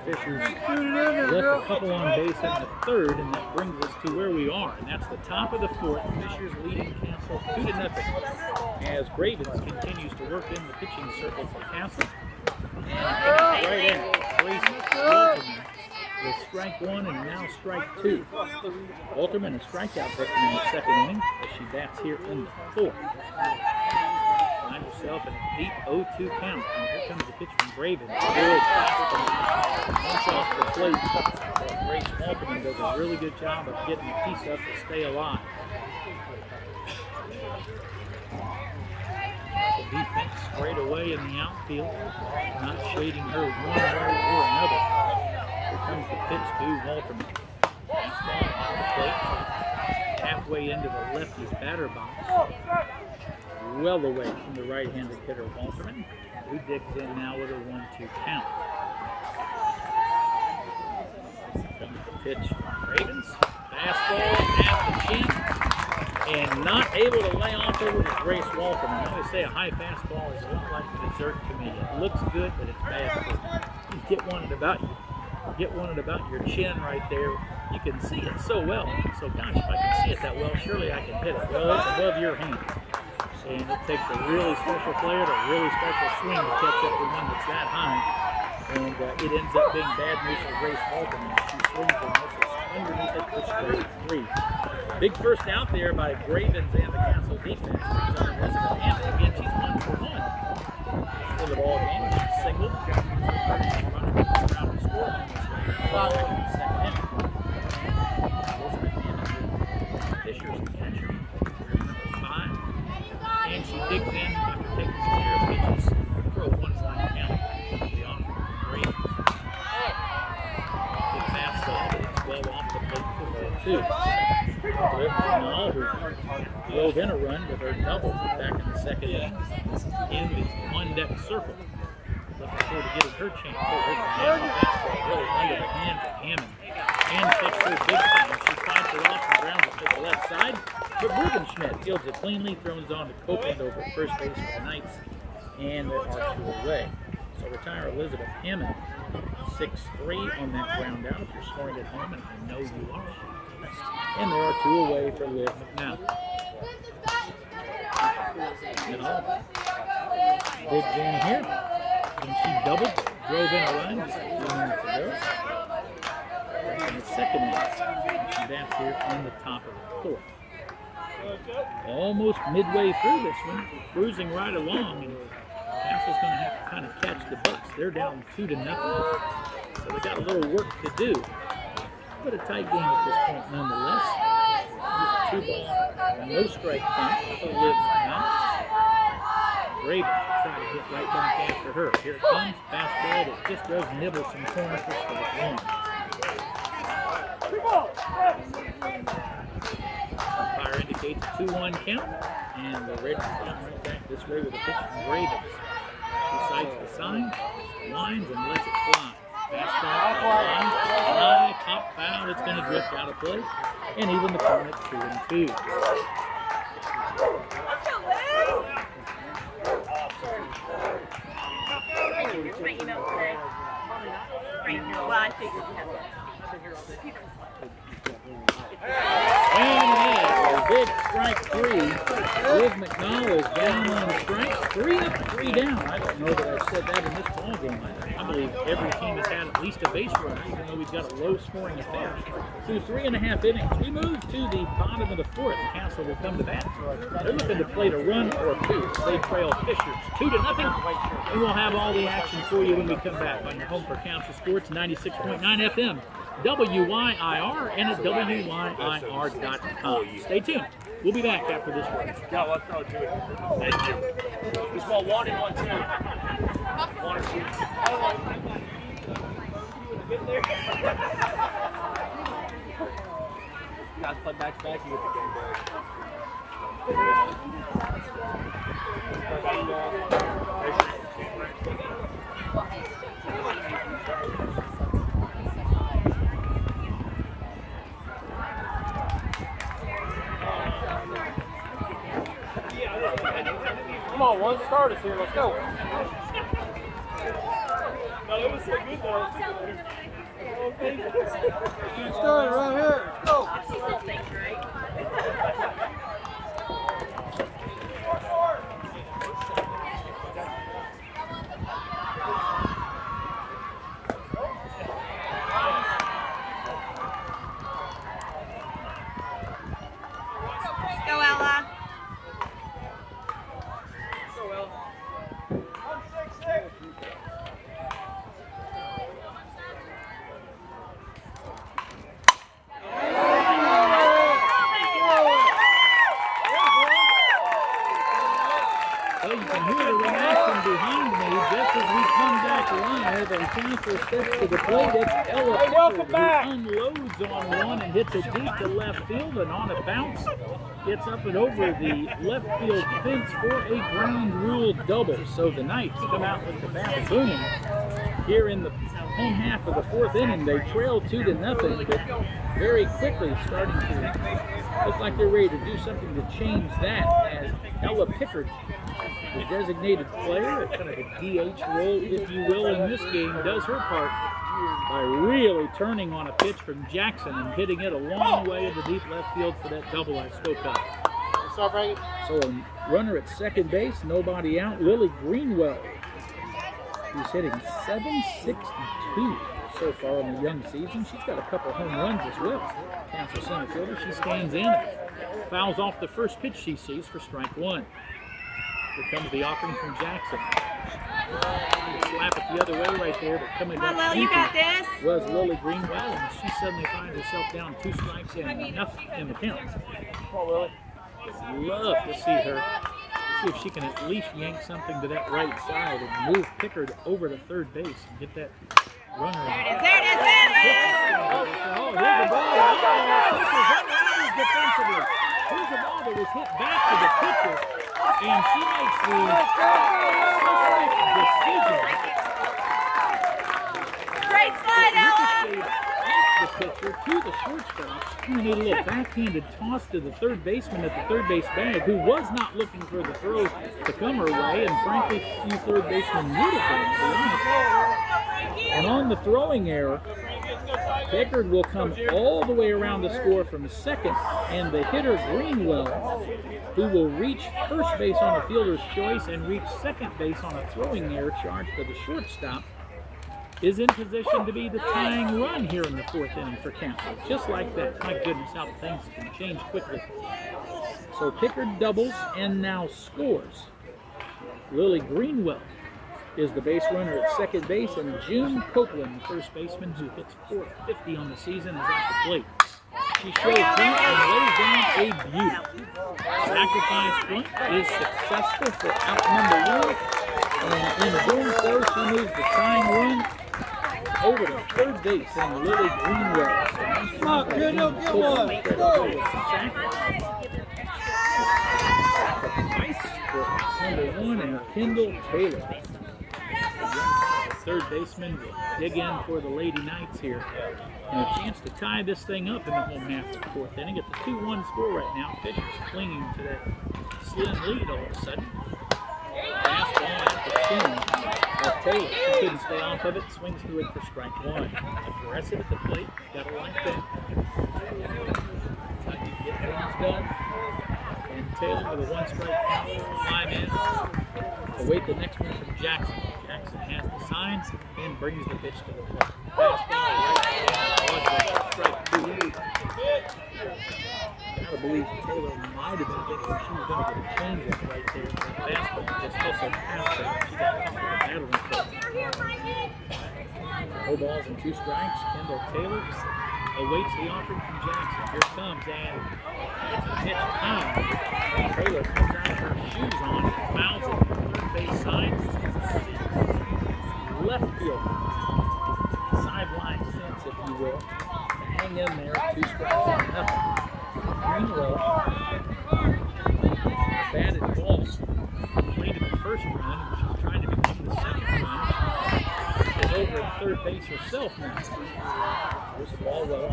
Fishers left a couple on base in the third, and that brings us to where we are. And that's the top of the fourth. Fishers leading Castle 2-0 as Gravens continues to work in the pitching circle for Castle. And right at Grace Walterman with strike one and now strike two. Walterman a strikeout victim in the second inning as she bats here in the fourth. Find herself an 8-0-2 count. And here comes the pitch from Gravens. Good punch off the plate. Grace Walterman does a really good job of getting the piece up to stay alive. The defense straight away in the outfield, not shading her one way or another. Here comes the pitch to Walterman. Fastball off the plate, halfway into the lefty's batter box. Well away from the right-handed hitter Walterman, who digs in now with a 1-2 count. Comes the pitch from Gravens. Fastball at the chin. And not able to lay off over to Grace Walterman. I always say a high fastball is a lot like a dessert to me. It looks good, but it's bad for you. You get one at about your chin right there. You can see it so well. So gosh, if I can see it that well, surely I can hit it. Well, it's above your hand. And it takes a really special player to a really special swing to catch up to one that's that high. And it ends up being bad news for Grace Walterman. She swings and misses underneath it for straight three. Big first out there by Gravens and the Castle defense. She's on Elizabeth Hammond. Again, she's 1 for 1 in the ball game. She's singled. Around to score on this way. Following in the second inning. Elizabeth Hammond with Fishers the catcher. Number 5. And she digs in after taking some care of pitches for a 1-1 count. The offer of Gravens. Big fastball, but it's well off the plate for 2. McNall, who drove in a run with her double back in the second inning in the on-deck circle. Looking forward to getting her chance. Her fastball really under the hand for Hammond. And takes her big time. She fights it off and grounds it to the left side. But Rubenschmidt fields it cleanly, throws on to Copeland over at first base for the Knights. And there are 2 away. So retire Elizabeth Hammond. 6-3 on that ground out if you're scoring at home, and I know you are. And there are 2 away for Liv McNall. McNall digs in here. And she doubled, drove in a run just a few minutes ago. In the second inning, she bats here on the top of the fourth. Almost midway through this one, cruising right along, and Castle's going to have to kind of catch the Bucks. They're down 2-0, so they got a little work to do. But a tight game at this point nonetheless. Just a 2-ball, no strike count for Liv now. Ravens trying to hit right back after her. Here it comes, fastball that just does nibble some corners for strike 1. Umpire indicates a 2-1 count, and the Reds come right back this way with a pitch from Gravens. She sights the sign, winds, and lets it fly. Fastball, high, top foul, it's going to drift out of play, and even the count at 2-2. My email today. Right now. Well, I figured you had And a big strike 3. Liv McNall is down on strikes. 3 up, 3 down. I don't know that I said that in this ball game. I believe every team has had at least a base runner, even though we've got a low-scoring affair. Through 3.5 innings, we move to the bottom of the fourth. Castle will come to bat. They're looking to play a run or 2. They trail Fishers 2-0. And we'll have all the action for you when we come back on your home for Castle Sports 96.9 FM. WYIR and at WYIR.com. Stay tuned. We'll be back after this one. Yeah, let's go to it. Thank you. Just want 1 and 1, 2. 1 or 2. You guys play back to back, you get the game back. Come on, one start us here. Let's go. No, it was so good. Get started right here. Go. Go, Ella. Well, you can hear the reaction behind me just as we come back live and transfer steps to the plate. It's Ella Pickard who unloads on one and hits it deep to left field, and on a bounce gets up and over the left field fence for a ground rule double. So the Knights come out with the bat booming here in the home half of the fourth inning. They trail 2-0, but very quickly starting to look like they're ready to do something to change that, as Ella Pickard, the designated player, kind of a DH role, if you will, in this game, does her part by really turning on a pitch from Jackson and hitting it a long way into deep left field for that double I spoke of. So a runner at second base, nobody out. Lily Greenwell, who's hitting .762 so far in the young season. She's got a couple home runs as well. Council center fielder. She stands in, fouls off the first pitch she sees for strike one. Here comes the offering from Jackson. Slap it the other way right there, but coming back You got this. was Lily Greenwell, and she suddenly finds herself down 2 strikes and nothing in the count. Love to see her. See if she can at least yank something to that right side and move Pickard over to third base and get that runner out. There it is. Oh, here's a ball. Defensively. Here's a ball that was hit back to the pitcher, and she makes the decision. Great slide, Ella. The pitcher to the shortstop. She made a little backhanded toss to the third baseman at the third base bag, who was not looking for the throw to come her way, and frankly, few third basemen would have been, to be honest. And on the throwing error, Pickard will come all the way around to score from second, and the hitter Greenwell, who will reach first base on a fielder's choice and reach second base on a throwing error charge to the shortstop, is in position to be the tying run here in the fourth inning for Council. Just like that. My goodness, how things can change quickly. So Pickard doubles and now scores. Lily Greenwell is the base runner at second base, and June Copeland, the first baseman, who hits .450 on the season, is at the plate. She shows feet and lays down a beauty. Sacrifice point is successful for out number one, and in doing so, she moves the tying run over to third base, and Lily Greenwell. So sacrifice for number one and Kendall Taylor. Third baseman will dig in for the Lady Knights here. And a chance to tie this thing up in the home half of the fourth inning. It's a 2-1 score right now. Fisher's clinging to that slim lead all of a sudden. Fastball at the chin of Taylor. She couldn't stay off of it. Swings through it for strike one. Aggressive at the plate. Gotta like that. That's how you get things done. And Taylor with a 1-strike count. 5 in. Await the next one from Jackson. Jackson has the signs and brings the pitch to the plate. Fastball right, strike two. Gotta believe Taylor might have been thinking she was going to get a change-up right there. But fastball just also passed her. She got comfortable battling. No balls and 2 strikes. Kendall Taylor awaits the offering from Jackson. Here comes, and it's a pitch time. Taylor comes out of her shoes on, fouls it. Base side, left field, sideline fence, if you will, to hang in there, 2 strikes and nothing. Greenwell, batted ball, played in the first run, and she's trying to become the second run. Is over at third base herself now. Here's the ball well.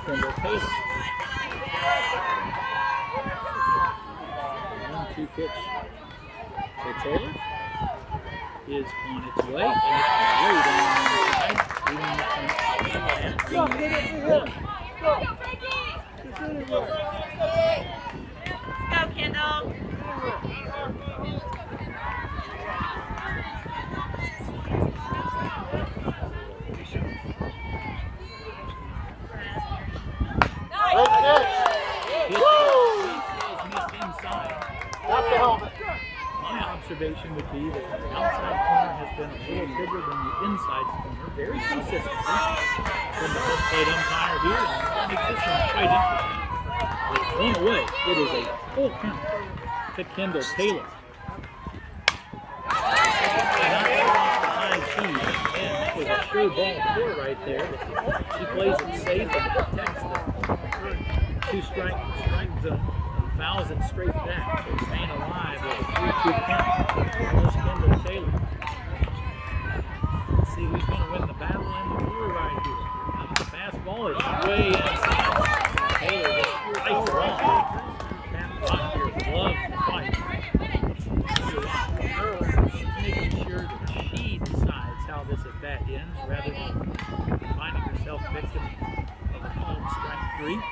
Kendall Taylor. 1-2 pitch to Taylor. is on its way, and it's way down the side, leaving the point at 3-1. Go, Kendall. Missed inside. Got the helmet. My observation would be that the outside corner has been a little bigger than the inside corner, very consistently. From the home plate umpire here, and I think this one's quite interesting. It's one away. It is a full count to Kendall Taylor. And that was a sure ball 4 right there. She plays it safe and protects the 2-strike zone and fouls it straight back. So staying alive with a 3-2 count. There's Kendall Taylor. Let's see who's going to win the battle in the war right here. The fastball is way inside. Taylor just fights along. That block here loves to fight. She's making sure that she decides how this at bat ends rather than finding herself victim of a called strike 3.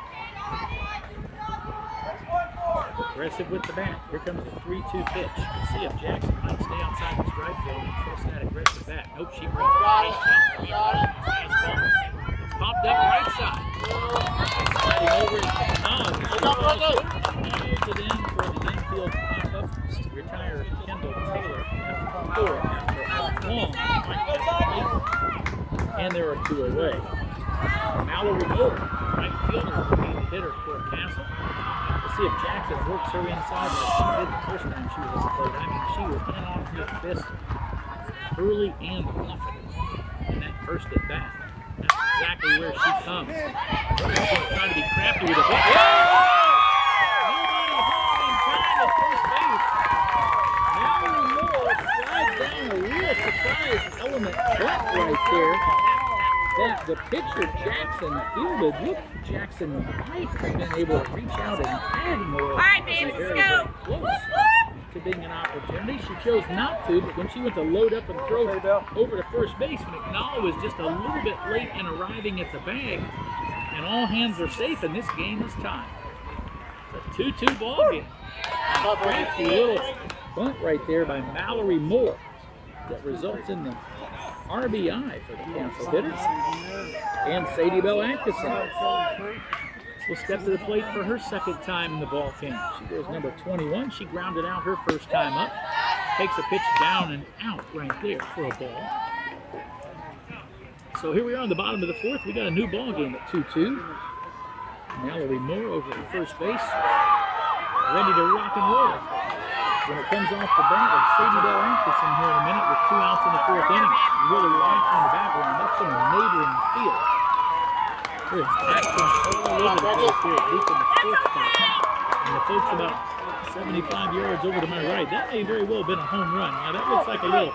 Aggressive with the bat. Here comes the 3-2 pitch. Let's see if Jackson might stay outside the strike zone and trust that aggressive bat. Nope, she brings it right down. It's popped up right side. Sliding over it. Holds it in for the infield pop-up. Retire Kendall Taylor after 4 after a long right. And there are 2 away. Mallory Moore, right fielder, will be the hitter for Castle. Let's see if Jackson works her inside like she did the first time she was on the plate. I mean, she was in on his fist early and often in that first at bat. That's exactly where she comes. She's trying to be crafty with a hit. Nobody home in time at first base. Mallory Moore slides down a real surprise element bunt right there. That the pitcher Jackson fielded. Look, Jackson might have been able to reach out and tag Moore. All right, baby, let's go. Close to being an opportunity. She chose not to, but when she went to load up and throw over to first base, McNall was just a little bit late in arriving at the bag, and all hands are safe, and this game is tied. It's a 2-2 ball game. A crafty little bunt right there by Mallory Moore that results in the RBI for the Castle hitters. And Sadie Bell Atkinson will step to the plate for her second time in the ball game. She goes number 21. She grounded out her first time up. Takes a pitch down and out right there for a ball. So here we are on the bottom of the 4th. We got a new ball game at 2-2. Mallory Moore over at first base, ready to rock and roll. When it comes off the bat of Sadie Bell Atkinson here in a minute with 2 outs in the 4th inning. Really watching in the background. That's from a neighboring field. There's action all over the place here at deep in the 4th spot. And the folks about 75 yards over to my right. That may very well have been a home run. Now that looks like a little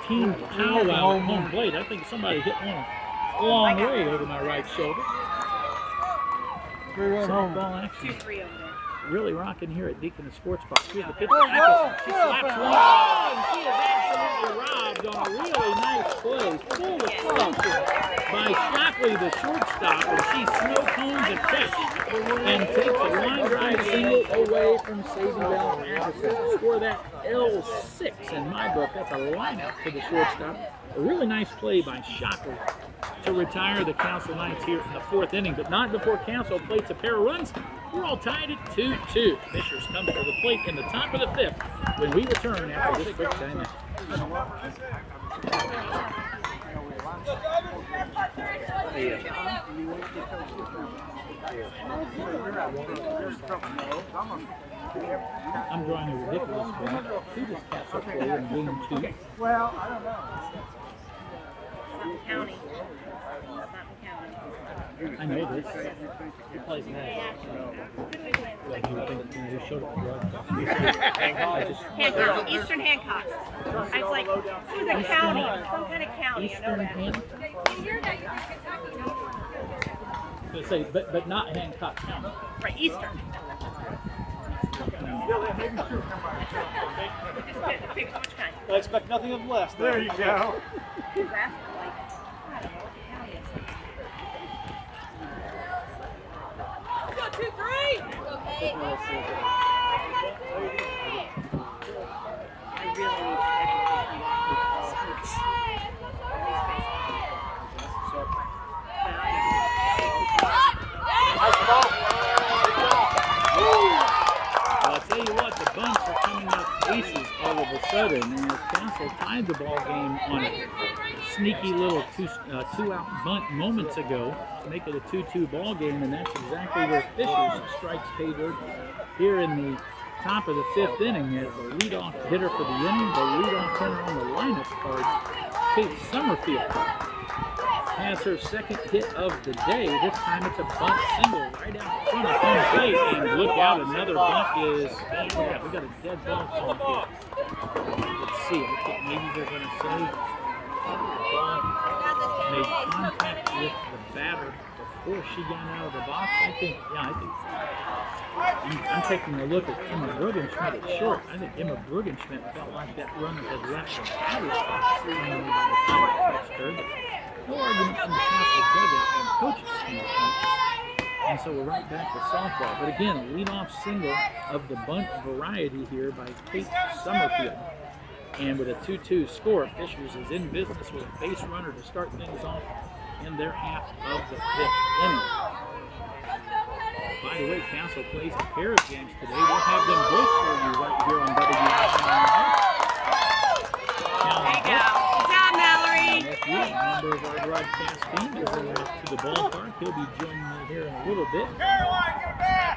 team powwow at home plate. I think somebody hit one a long way over my right shoulder. Softball action. 2-3 over there. Really rocking here at Deacon Sports Bar. Here's the pitch to Atkinson. She slaps one. Oh, and she is absolutely robbed on a really nice play. Full attention by Shockley, the shortstop, and she snow cones a catch and takes a line drive single away from Sadie Bell Atkinson. Score that L6 in my book. That's a lineout for the shortstop. A really nice play by Shockley to retire the Council Knights here in the 4th inning, but not before Council plates a pair of runs. We're all tied at 2-2. Fishers comes to the plate in the top of the 5th when we return after this quick timeout. I'm drawing a ridiculous one to this Castle player in game 2. Well, I don't know. County. I know this. Who plays next? Like you would think, who showed up the broadcast? Hancock. Eastern Hancock. I was like, it was a county. Some kind of county. I know that. Say, but not Hancock County. Right, Eastern. I expect nothing of less. There you go. 2, 3. Okay. I'll tell you what, the bunts are coming up aces all of a sudden, and as Castle tied the ball game on a sneaky little two-out bunt moments ago to make it a 2-2 ball game, and that's exactly where Fisher strikes pay dirt here in the top of the 5th inning as the leadoff hitter for the inning, the leadoff hitter on the lineup card, Kate Summerfield, has her second hit of the day. This time it's a bunt single right out front of home plate, and look out, another bunt is, yeah, we got a dead ball call here. Let's see, I think maybe they're going to say ball made contact with the batter before she got out of the box. I think I'm taking a look at Emma Bruggenschmidt at short. I think Emma Bruggenschmidt felt like that runner had left the batter's box by the time it touched her. No argument from the Castle dugout and coach's standpoint. And so we're right back to softball. But again, a leadoff single of the bunt variety here by Kate Summerfield. And with a 2-2 score, Fishers is in business with a base runner to start things off in their half of the 5th inning. By the way, Castle plays a pair of games today. We'll have them both for you right here on WI. A member of our broadcast team is to the ballpark. He'll be joining me here in a little bit.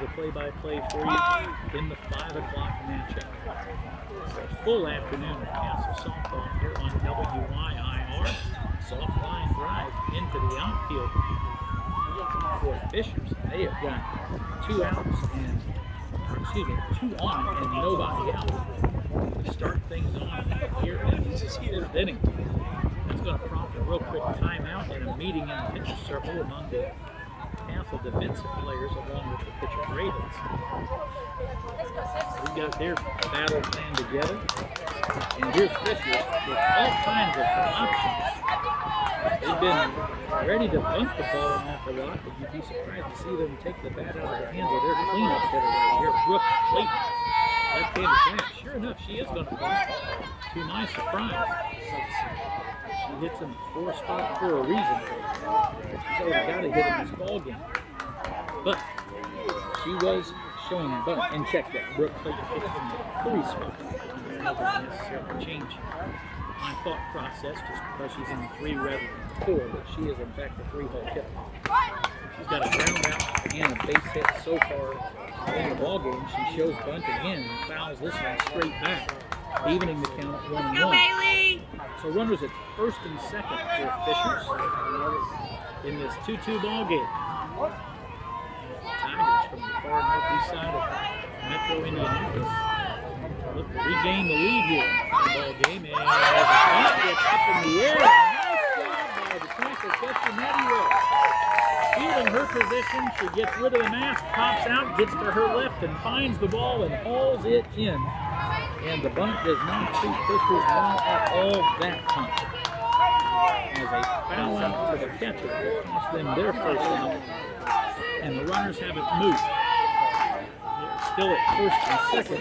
The play-by-play for you in the 5 o'clock matchup. It's a full afternoon of Castle softball here on WIIR. Soft line drive into the outfield for Fishers. They have got 2 outs and, 2 on and nobody out to start things on here in the 4th inning. That's going to prompt a real quick timeout and a meeting in the pitcher circle among the Castle defensive players along with the pitcher Gravens. We've got their battle plan together. And here's Fisher with all kinds of options. They've been ready to bunt the ball an awful lot, but you'd be surprised to see them take the bat out of the hands of their cleanup hitter right here, Brooke Clayton. Left-handed bat. Sure enough, she is going to bunt. To my surprise. She hits him 4 spot for a reason. She's already got to hit in this ball game. But she was showing a bunt. And check that. Brooke Clayton hits him the 3 spot. It doesn't necessarily change my thought process just because she's in the 3 rather than 4, but she is in fact a 3-hole hitter. She's got a ground out and a base hit so far in the ball game. She shows bunt again and fouls this one straight back, evening the count at 1-1. So runners at 1st and 2nd for Fishers in this 2-2 ball game. Tigers from the far northeast side of Metro Indianapolis look to regain the lead here in the ball game, and the bunt gets up in the air. Nice job by the Castle catcher, Maddie Rowe. Feeling her position, she gets rid of the mask, pops out, gets to her left, and finds the ball and hauls it in. And the bunt does not suit Fishers well at all that time. As a foul out to the catcher will cost them their 1st out, and the runners haven't moved. They're still at 1st and 2nd.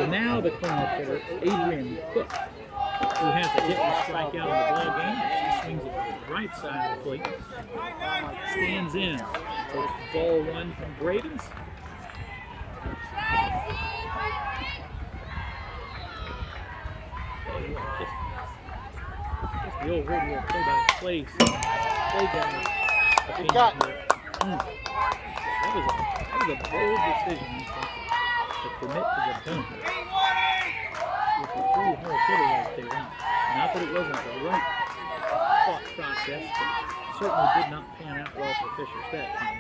And now the cleanup hitter, Adrian Cook, who has a hit and strike out in the ball game. She swings it to the right side of the plate. Stands in. Takes ball 1 from Gravens. Just the old radio play-by-play guy. That was a bold decision to commit to the bunt with a 3-hole hitter right there. Not that it wasn't the right thought process, but certainly did not pan out well for Fishers that time.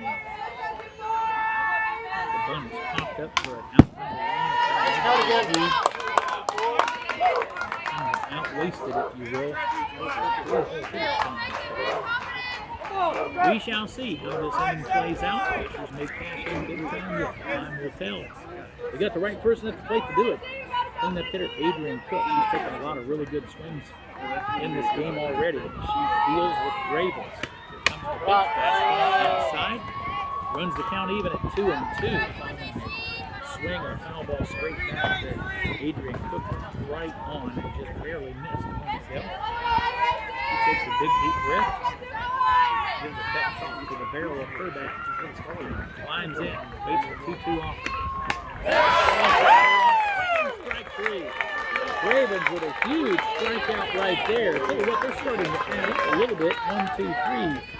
The bunt is popped up for an out number 1. Outwasted it, you will. We shall see how this inning plays out. Pitchers may cash in big time, yet time will tell. We got the right person at the plate to do it. Cleanup hitter Adrian Cook. She's taken a lot of really good swings in this game already. She deals with Gravens. Here comes the pitch, fastball outside. Runs the count even at 2-2. Swing or foul ball straight down to Adrian Cook right on and just barely missed on the hill. She takes a big deep breath, gives a pep talk to the barrel of her bat, climbs in, waits for 2-2 off. Strike three. Gravens with a huge strikeout right there. Tell you what, they're starting to add up a little bit. 1, 2,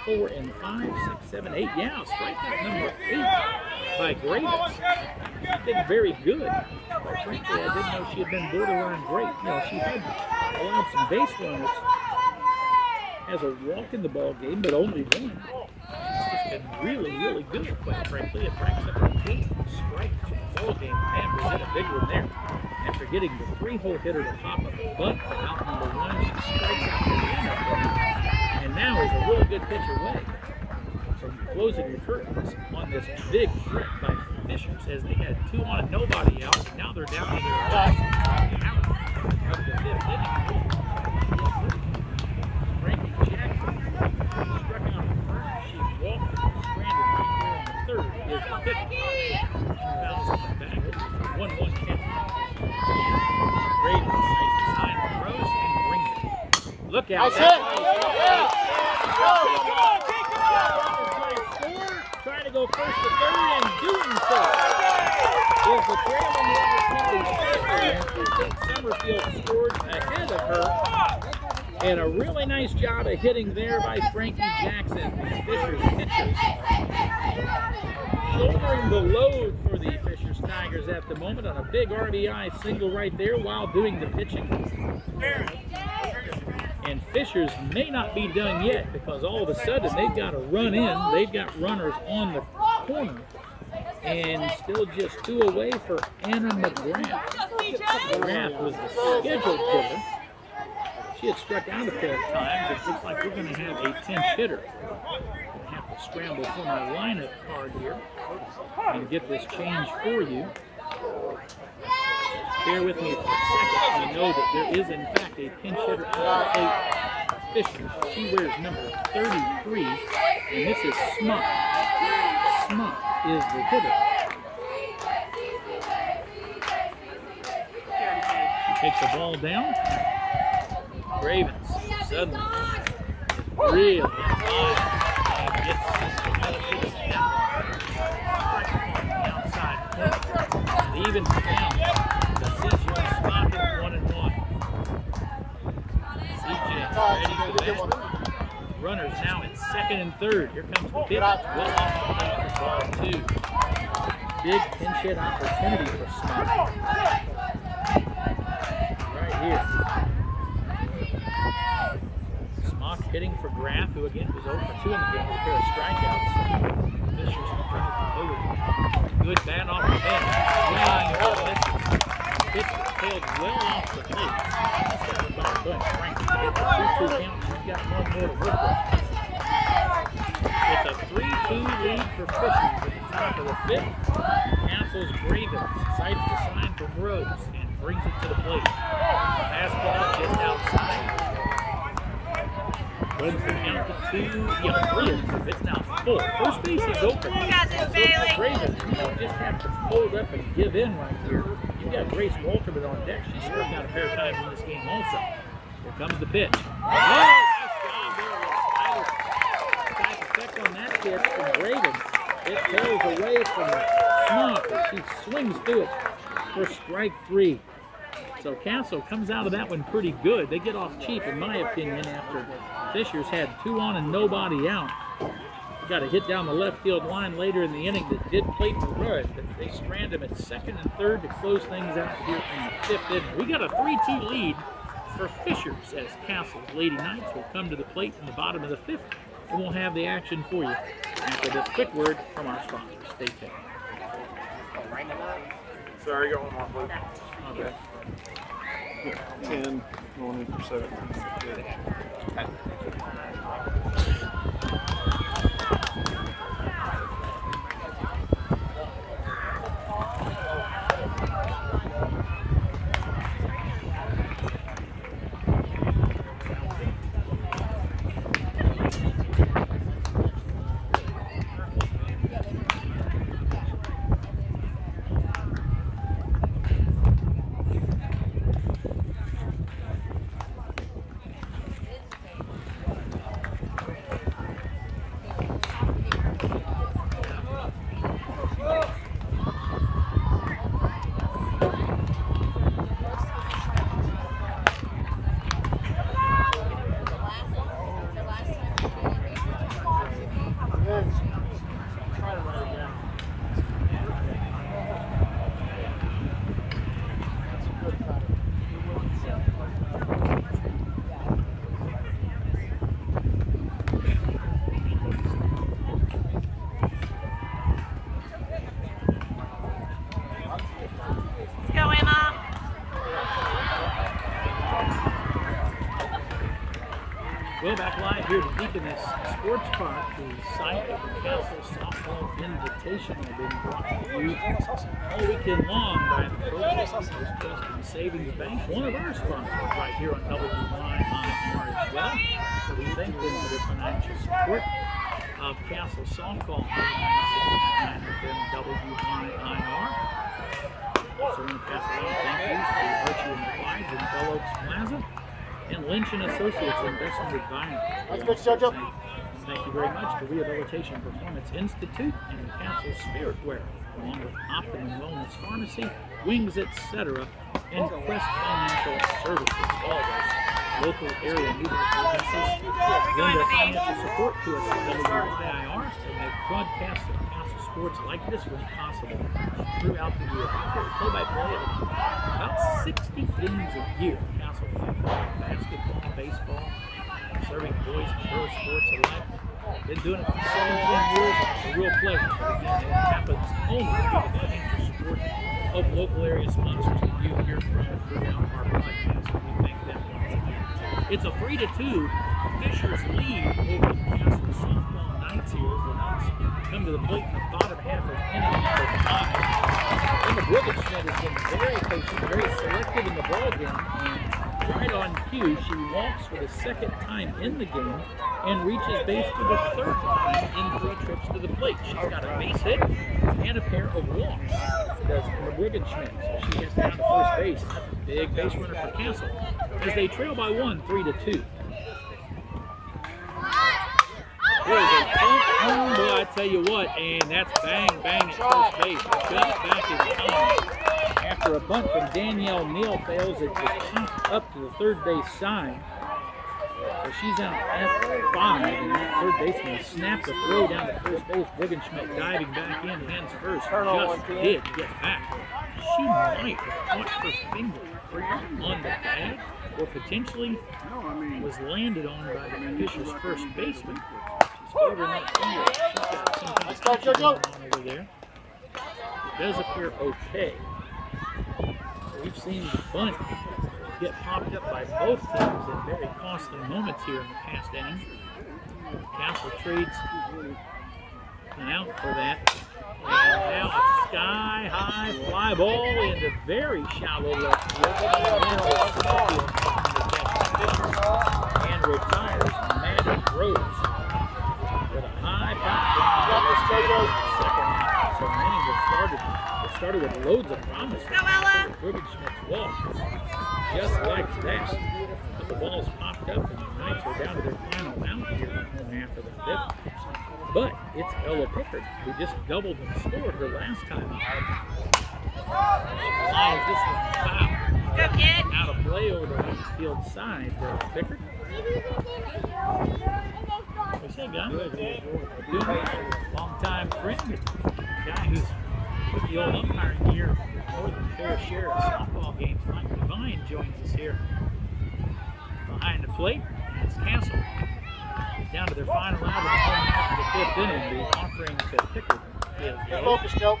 3, 4, and 5, 6, 7, 8. Yeah, strikeout number 8 by Gravens. She's been very good. Quite frankly, I didn't know she had been borderline great. You know, she had allowed some base runners as a walk in the ball game, but only one. She's just been really, really good, quite frankly. It racks up a 8 strikes in the ball game. And was in a big one there. After getting the 3-hole hitter to pop up the butt for out number 1, she strikes out the lineup. And now is a really good pitch away from closing the curtains on this big threat by Fishers, as they had 2 on and nobody out, and now they're down to their last out of the 5th inning. Frankie Jackson struck out the first. She walked and stranded right there in the 3rd. Is the 5th. She fouls on the back. 1-1 count. Gravens takes the sign from Rose and brings it. Look out. Trying to go first to 3rd and doing so is the trailing runner Kennedy Fisher. Summerfield scored ahead of her. And a really nice job of hitting there by Frankie Jackson. Fisher's pitches shouldering the load for the Fishers Tigers at the moment on a big RBI single right there while doing the pitching. And Fishers may not be done yet because all of a sudden they've got to run in. They've got runners on the corner and still just 2 away for Anna McGrath. McGrath was the scheduled hitter. She had struck out a pair of times. It looks like we're going to have a 10th hitter. I'm going to have to scramble for my lineup card here and get this change for you. Bear with me for a second. We know that there is, in fact, a pinch hitter at the plate. Fisher. She wears number 33, and this is Smuck. Smuck is the hitter. She takes the ball down. Gravens suddenly really high and gets this benefits down. Outside corner. And even down. The CJ Smock at 1-1. CJ ready for that. Runners now at 2nd and 3rd. Here comes the pitch. Well off the ball, 2. Big pinch hit opportunity for Smock. Right here. Smock hitting for Graff, who again was 0 for 2 in the game with a pair of strikeouts. Fisher's trying to forward. Good bat off the bench. Pitch tailed well off the plate. That's got a bunch of Frank. It's a 3-2 count. She's got 1 more to work with. It's a 3-2 lead for Fishers at the top of the 5th. Castles Gravens sights the sign from Rose and brings it to the plate. Fastball just outside. Runs the count to 3 of them. It's now full. First base is open. You got this, Bailey. Gravens, you don't just have to fold up and give in right here. You've got Grace Walterman on deck. She struck out a pair of times in this game also. Here comes the pitch. Oh, nice job there. Tight effect on that pitch from Gravens. It tails away from Smock. She swings through it for strike 3. So Castle comes out of that one pretty good. They get off cheap, in my opinion, after Fishers had 2 on and nobody out. Got a hit down the left field line later in the inning that did plate the run, but they strand him at 2nd and 3rd to close things out here in the 5th inning. We got a 3-2 lead for Fishers as Castle's Lady Knights will come to the plate in the bottom of the 5th, and we'll have the action for you after this quick word from our sponsors. Stay tuned. Sorry, go one more, please. Okay. 10, going in for 7. Well, back live here to Deaconess Sports Park, the site of the Castle Softball Invitational, been brought to you all weekend long by the First Trust and Savings Bank, one of our sponsors right here on WYIR as well. So we thank them for their financial support of Castle Softball here on WYIR. Also want to pass along thank yous to Archie and Clyde's in Bell Oaks Plaza and Lynch and Associates Investment Advisors. That's good, Jojo. Thank you very much to Rehabilitation Performance Institute and the Castle Spirit Wear, along with Optimum Wellness Pharmacy, Wings, etc., and Quest Financial Services. All those local area needed businesses lend their financial support to us at WYIR to make broadcasts of Castle sports like this one possible throughout the year. Play-by-play of about 60 games a year. Castle football, basketball, baseball, serving boys and girls sports alike. Been doing it for 17 years. It's a real pleasure. But again, it happens only through the financial support of local area sponsors that you hear from throughout our broadcast. We thank them once again. It's a 3-2 Fisher's lead over the Castle Softball Knights here as the Knights come to the plate in the bottom half of inning number 5. And the Gravens has been very patient, very selective in the ball game, and right on cue, she walks for the second time in the game and reaches base for the third time in 3 trips to the plate. She's got a base hit and a pair of walks. Does the Gravens, so she gets down to first base. That's a big base runner for Castle as they trail by 1, 3-2. There's a bump home, boy, I tell you what, and that's bang, bang at first base. Just back in time. After a bunt from Danielle Neal fails, it just popped up to the third base side. So she's out F5, and that third baseman snapped the throw down to first base. Bruggenschmidt diving back in, hands first, just did get back. She might have caught her finger on the bag, or potentially was landed on by the Fisher's first baseman. She's favoring that finger. She's got some kind of action going on over there. It does appear okay. We've seen the bunt get popped up by both teams in very costly moments here in the past inning. Castle trades an out for that. And now a sky-high fly ball into very shallow left field. And retires Maddie Rose with a high pop down the second half. So the inning started with loads of promise. Bruggenschmidt's walk. Just like that. But the ball's popped up and the Knights are down to their final out here in the home half of the 5th. But it's Ella Pickard who just doubled and scored her last time out. Lines this one foul. Out of play over the right field side for Pickard. What's that guy? Long time friend. Guy who's with the old umpiring gear, more than fair share of softball games. Mike Devine joins us here behind the plate. And it's Castle down to their final out of the home half of the 5th inning. The offering to Pickard is Focus, Joe.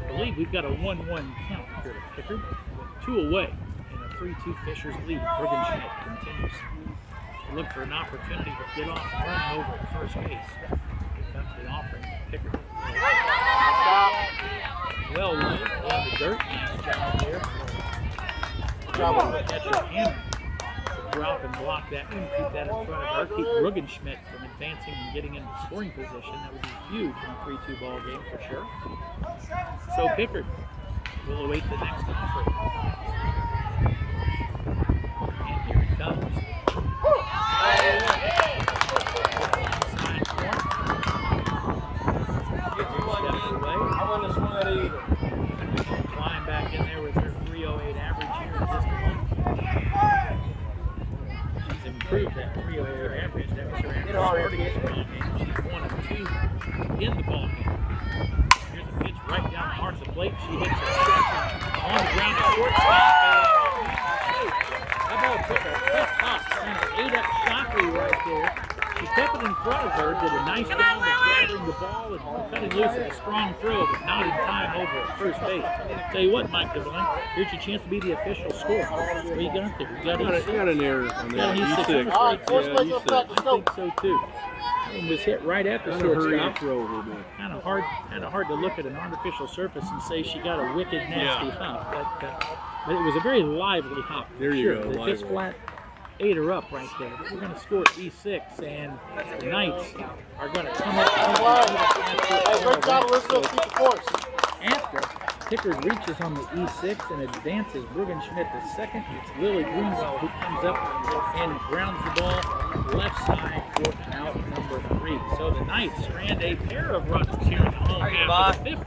I believe we've got a 1-1 count here to Pickard. 2 away in a 3-2 Fisher's lead. Bruggenschmidt continues to look for an opportunity to get off and run over at first base. Here comes the offering. Pickard. Well laid in the dirt. Nice job there. Catcher Hammond to drop and block that and keep that in front of her. Keep Rugenschmidt from advancing and getting into scoring position. That would be huge in a 3-2 ball game for sure. So Pickard will await the next offering. And here it comes. Flying back in there with her 308 average here in just a month. She's improved that 308 average. That was her average starting this ball game. She's 1 of 2 in the ball game. Here's a pitch right down the heart of the plate. She hits it on the ground at shortstop. That ball took a tough hop and ate up Shockley right there. She kept it in front of her, did a nice job of gathering the ball and cutting loose at a strong throw, but not in time over at first base. Tell you what, Mike Devine, here's your chance to be the official score. What you got there? You got an error on that. E6. All right, first place, let's practice. I think so too. And was hit right at the shortstop. Kind of hard to look at an artificial surface and say she got a wicked nasty hop. But it was a very lively hop. There you go. It just flat ate her up right there. But we're going to score at E6, and the Knights are going to come up. Hey, great job, Elizabeth. Keep the course. After Pickard reaches on the E6 and advances Rugenschmidt to second, it's Lily Greenwell who comes up and grounds the ball left side for out number 3. So the Knights strand a pair of runs here in the home half of the 5th.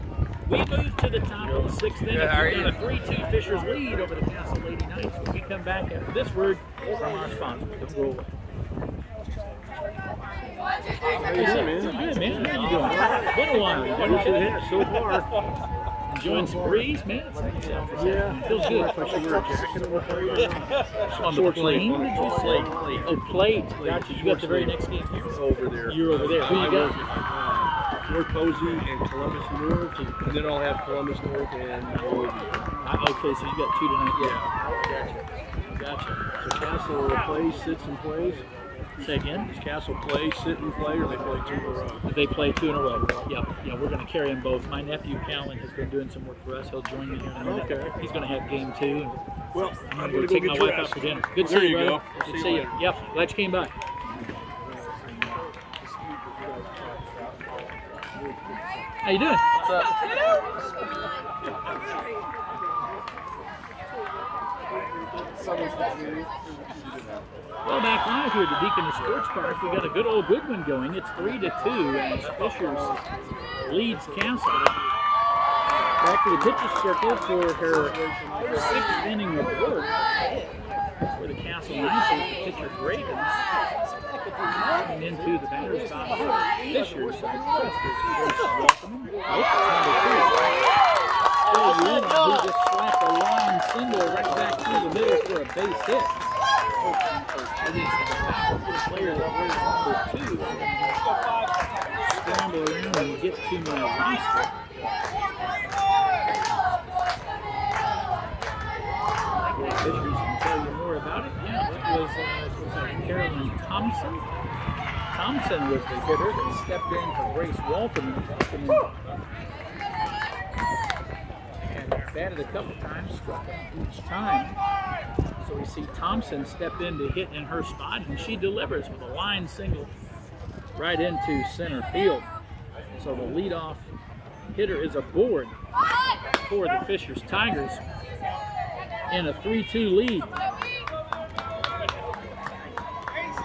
We move to the top of the 6th inning. We've got a 3-2 Fishers lead over the Castle Lady Knights. When we come back after this word from our sponsor. Don't go away. How you doing, man? Good, man. How you doing? Been a while. What you had so far? Enjoying some breeze, man? Yeah. Feels good. On the plane, did you say? Oh, plate. Gotcha. You got the very next game here? Over there. You're over there. Who you got? Fort Posey and Columbus North, and then I'll have Columbus North and Oregon. Okay, so you got 2 tonight. Yeah. Gotcha. So Castle plays, sits and plays. Say again? Does Castle play, sit and play, or they play 2 in a row? They play 2 in a row. Yeah, we're going to carry them both. My nephew Callan has been doing some work for us. He'll join me here in a minute. Okay. He's going to have game 2. Well, I'm going to take my wife out for dinner. Good to see you, brother. Good to see you. Yep, glad you came by. How you doing? What's up? Well, back live here at the Deaconess Sports Park, we got a good one going. It's 3-2, and Fishers leads Castle. Back to the pitcher's circle for her 6th inning of work for the Castle Knights is the pitcher Gravens. And into the batter's box for Fishers. Welcome. Who just slapped a line single right back through the middle for a base hit. The players up there number 2. Scramble around and get to my roster. Fishers can tell you more about it. Yeah, that was Carolyn Thompson. Thompson was the hitter that stepped in for Grace Walton and batted a couple times, struck him each time. So we see Thompson step in to hit in her spot, and she delivers with a line single right into center field. So the leadoff hitter is aboard for the Fishers Tigers in a 3-2 lead.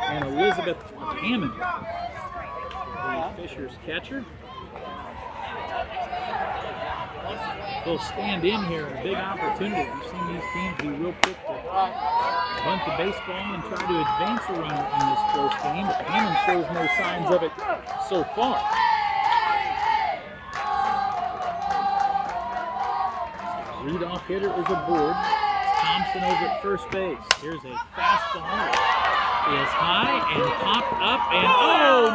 And Elizabeth Hammond, the Fishers catcher, will stand in here. A big opportunity. We've seen these teams be real quick to bunt the baseball and try to advance a runner in this close game, but Hammond shows no signs of it so far. Leadoff hitter is aboard. Thompson over at first base. Here's a fastball. Is high and popped up and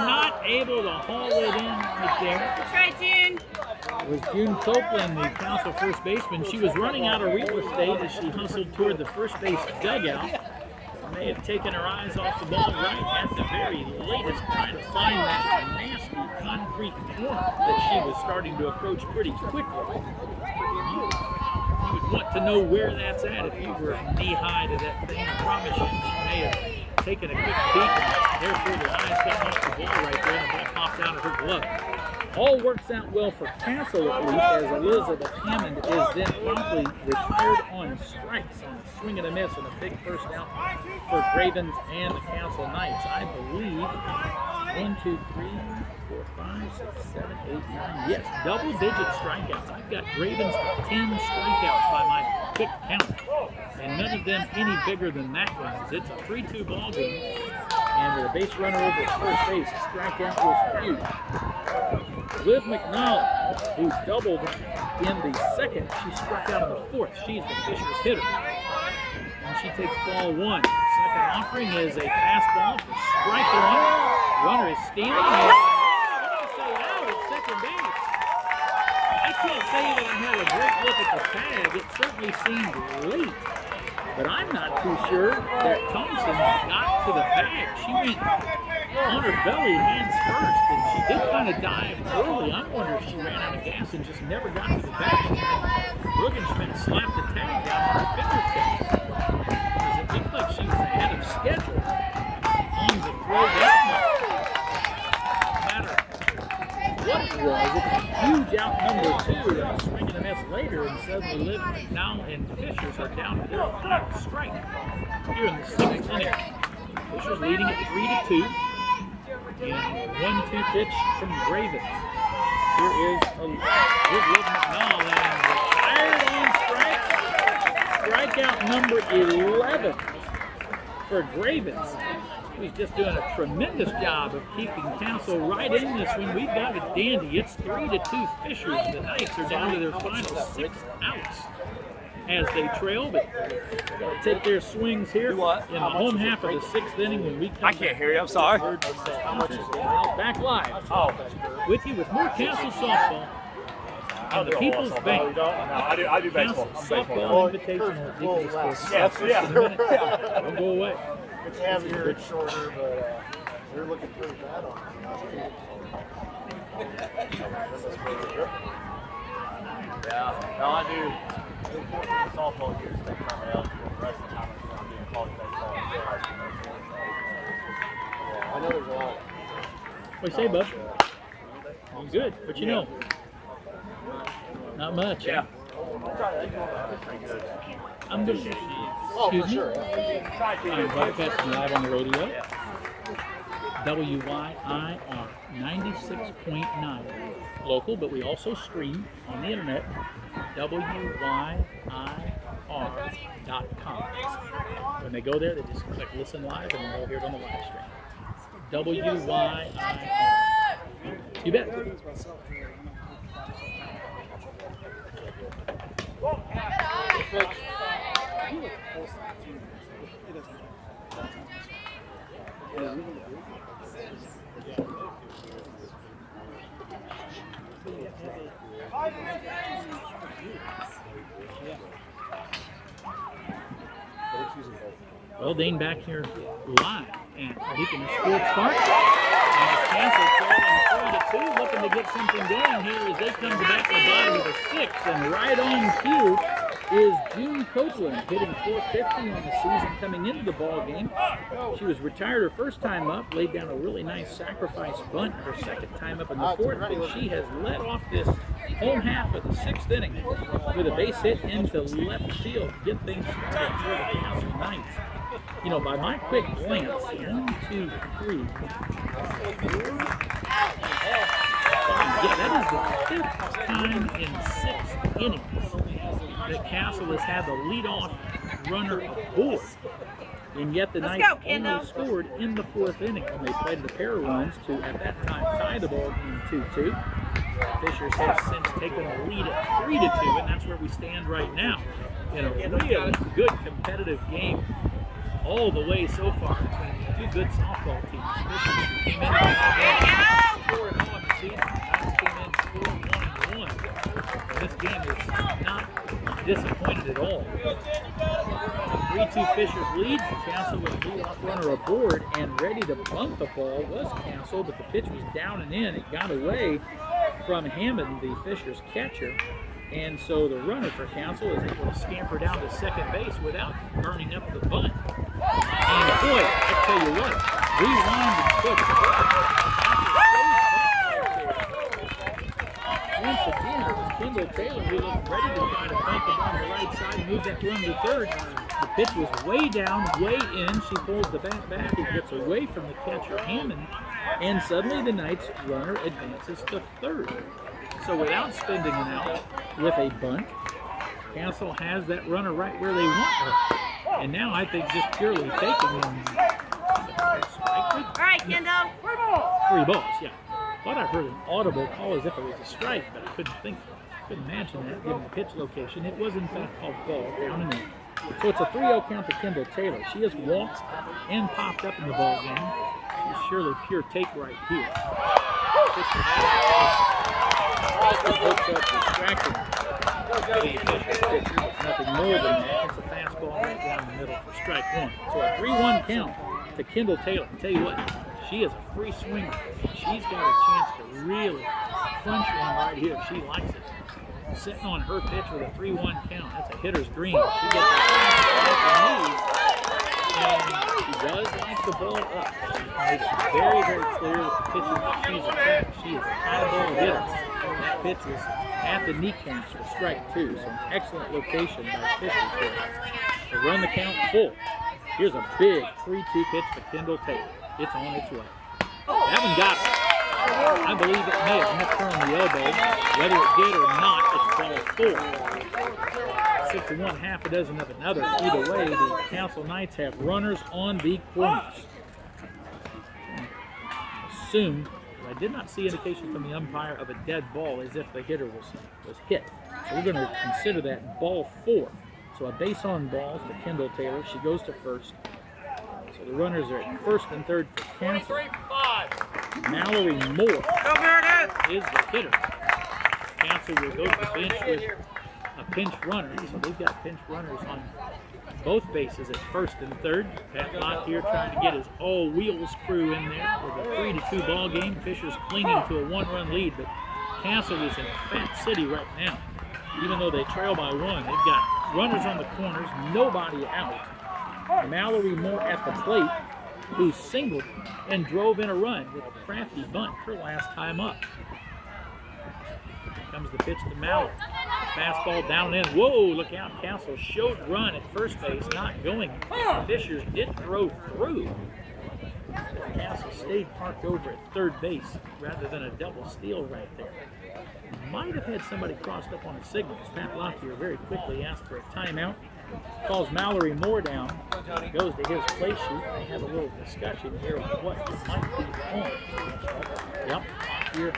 not able to haul it in right there. That's right, June. It was June Copeland, the Council first baseman. She was running out of real estate as she hustled toward the first base dugout. may have taken her eyes off the ball right at the very latest, trying to find that nasty concrete corner that she was starting to approach pretty quickly. You would want to know where that's at if you were knee-high to that thing. I promise you, she may have taken a quick peek, and therefore the eyes got off the ball right there, and the ball popped out of her glove. All works out well for Castle, at least, as Elizabeth Hammond is then promptly retired on strikes on a swing and a miss and a big first out for Gravens and the Castle Knights. I believe 1, 2, 3, 4, 5, 6, 7, 8, 9. Yes, double-digit strikeouts. I've got Gravens 10 strikeouts by my quick count, and none of them any bigger than that one. It's a 3-2 ball game, and with a base runner over at first base, the strikeout was huge. Liv McNall, who doubled in the second, she struck out in the fourth. She's the Fishers hitter, and she takes ball one. Second offering is a fastball for strike one. Runner is stealing. And say out at second base. I can't say that I had a great look at the tag. It certainly seemed late, but I'm not too sure that Thompson got to the bag. She went on her belly, hands first, and she did kind of dive early. I'm wondering if she ran out of gas and just never got to the bag. Ruggenschmidt slapped the tag down on her fingertip, because it looked like she was ahead of schedule on the throw down. No matter what it was a huge out number 2, and a swing and a miss later, and suddenly Liv McNall and Fishers are down to their final strike here in the 6th inning. Fishers leading at 3-2. And 1-2 pitch from Gravens. Here is Liv McNall, and retired on strikes. Strikeout number 11 for Gravens. He's just doing a tremendous job of keeping Castle right in this one. We've got it dandy. It's 3-2 Fishers. The Knights are down to their final 6 outs as they trail, but they'll take their swings here in the home half of the 6th inning when we come I can't hear you, I'm sorry. Back live with you with more Castle softball on the People's Bank. No, I do baseball. Softball Invitational. Yes, yeah. Don't go away. It's heavier, it's shorter, but they're looking pretty bad on it. Yeah, no, I do. Softball here is something else. The rest of the time I'm doing college baseball. Yeah, I know there's a lot. What do you say, bud? Good. What you know? Not much. Yeah. I'm good. Excuse me? I'm broadcasting live on the radio. WYIR 96.9. Local, but we also stream on the internet. WYIR.com. When they go there, they just click listen live and they'll hear it on the live stream. WYIR. You bet. Well, Dane back here live at Beacon Sports Park. And it's Castle trailing 3-2, looking to get something going here as they come to bat in the bottom of the 6th. And right on cue is June Copeland, hitting .450 on the season coming into the ball game. She was retired her first time up, laid down a really nice sacrifice bunt her second time up in the 4th, but she has led off this home half of the 6th inning with a base hit into left field to get things started for the Castle Knights. You know, by my quick glance, 1, 2, 3. Yeah, that is the 5th time in 6 innings that Castle has had the leadoff runner aboard. And yet the Knights only scored in the 4th inning when they played the pair of runs to, at that time, tie the ball game 2-2. Fishers has since taken a lead at 3-2, and that's where we stand right now. In a really good competitive game all the way so far between 2 good softball teams. Fishers came in 4-0 on the season. Knights came in 4-1-1. This game is not disappointed at all. 3 3-2 Fishers lead. Castle with a leadoff runner aboard and ready to bunt the ball was Castle, but the pitch was down and in. It got away from Hammond, the Fishers catcher. And so the runner for Council is able to scamper down to second base without burning up the bunt. And boy, I tell you what, rewind and once again, it was Kendall Taylor who looked ready to try to bunt the ball on the right side, move that run to third. The pitch was way down, way in. She pulls the bat back and gets away from the catcher Hammond. And suddenly the Knights runner advances to third. So without spending an out with a bunt, Castle has that runner right where they want her. And now I think just purely taking and strike. All right, Kendall. 3 balls, yeah. Thought I heard an audible call as if it was a strike, but I couldn't imagine that given the pitch location. It was in fact called ball, down and in. So it's a 3-0 count to Kendall Taylor. She has walked and popped up in the ball game. She's surely pure take right here. Distracting nothing more than that. It's a fastball right down the middle for strike one. So a 3-1 count to Kendall Taylor. Tell you what, she is a free swinger. She's got a chance to really punch one right here if she likes it. Sitting on her pitch with a 3-1 count. That's a hitter's dream. She gets a fastball and she does like the ball up. She's made it very, very clear with the pitches that she's attacked. She is a high ball hitter. That pitch is at the kneecaps for strike 2. So an excellent location by Fishers here to run the count full. Here's a big 3-2 pitch to Kendall Taylor. It's on its way. Haven't got it. I believe it may have nipped her on the elbow. Whether it did or not, it's ball 4. 61, half a dozen of another. Either way, the Council Knights have runners on the corners. Assumed, I did not see indication from the umpire of a dead ball as if the hitter was hit. So we're going to consider that ball 4. So a base on balls to Kendall Taylor. She goes to first. So the runners are at first and third for Council. Mallory Moore is the hitter. Council will go to the bench with a pinch runner. So they've got pinch runners on both bases at first and third. Pat Locke here trying to get his all-wheels crew in there with a 3-2 ball game. Fishers clinging to a 1-run lead, but Castle is in a fat city right now. Even though they trail by 1, they've got runners on the corners, nobody out. Mallory Moore at the plate, who singled and drove in a run with a crafty bunt her last time up. Here comes the pitch to Mallory. Fastball down in. Whoa, look out. Castle showed run at first base, not going. Fishers did throw through. Castle stayed parked over at third base rather than a double steal right there. Might have had somebody crossed up on a signal. Pat Lockyer very quickly asked for a timeout. Calls Mallory Moore down. Goes to his play sheet. They have a little discussion here on what might be on. Yep. Here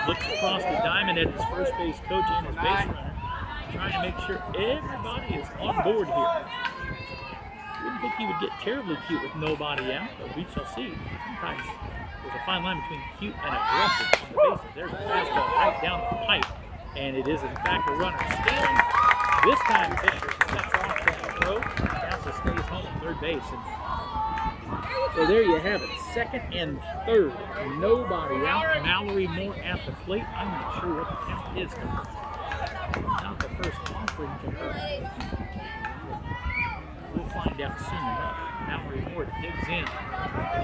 looks across the diamond at his first base coach and his base runner, trying to make sure everybody is on board here. Wouldn't think he would get terribly cute with nobody out, but we shall see. Sometimes there's a fine line between cute and aggressive on the bases. There's a fastball right down the pipe, and it is in fact a runner stealing. This time Fisher steps off from the throw. Castle stays home at third base. And so there you have it. Second and third. Nobody out. Mallory Moore at the plate. I'm not sure what the count is. Not the first offering to her. We'll find out soon enough. Mallory Moore digs in.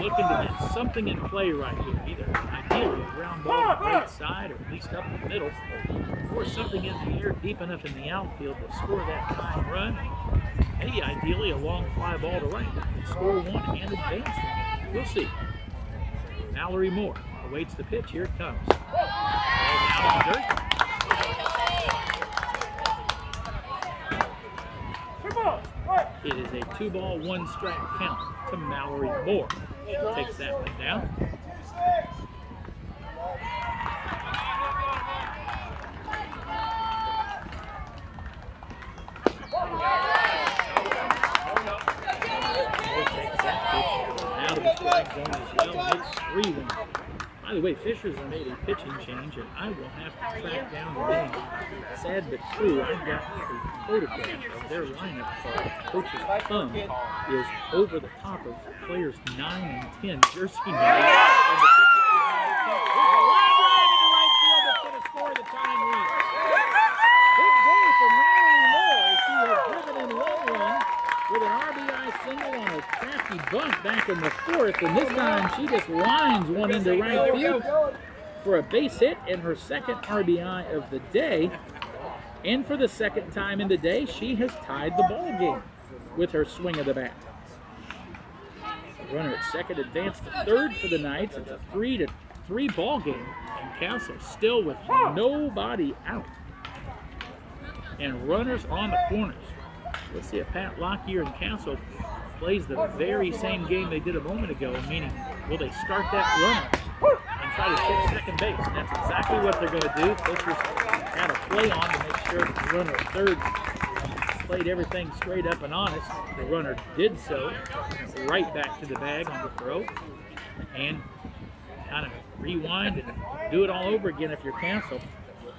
Looking to get something in play right here. Either ideally a ground ball to the right side or at least up in the middle. Or something in the air deep enough in the outfield to score that tying run. Maybe ideally a long fly ball to right. Score one and advance. We'll see. Mallory Moore awaits the pitch. Here it comes. Ball down in the dirt. It is a 2-ball, 1-strike count to Mallory Moore. She takes that one down. Out of the strike zone as well. It's 3-1. By the way, Fisher's made a pitching change, and I will have to track down the name. Sad but true, I've got a photograph of their lineup card. Coach's thumb is over the top of players 9 and 10, jersey number. And the pitcher is number 10. There's a line drive into right field that's going to score the tying run. Big day for Mary Moore. She has driven in one run with an RBI single on a crafty bunt back in the fourth, and this time she just lines one into right field for a base hit and her second RBI of the day. And for the second time in the day, she has tied the ball game with her swing of the bat. The runner at second advanced to third for the Knights. It's a 3-3 ball game, and Castle still with nobody out. And runners on the corners. Let's see if Pat Lockyer and Castle plays the very same game they did a moment ago, meaning will they start that runner and try to take second base? That's exactly what they're going to do. Fisher's had a play on to make sure that the runner at third played everything straight up and honest. The runner did so, right back to the bag on the throw, and kind of rewind and do it all over again if you're Castle.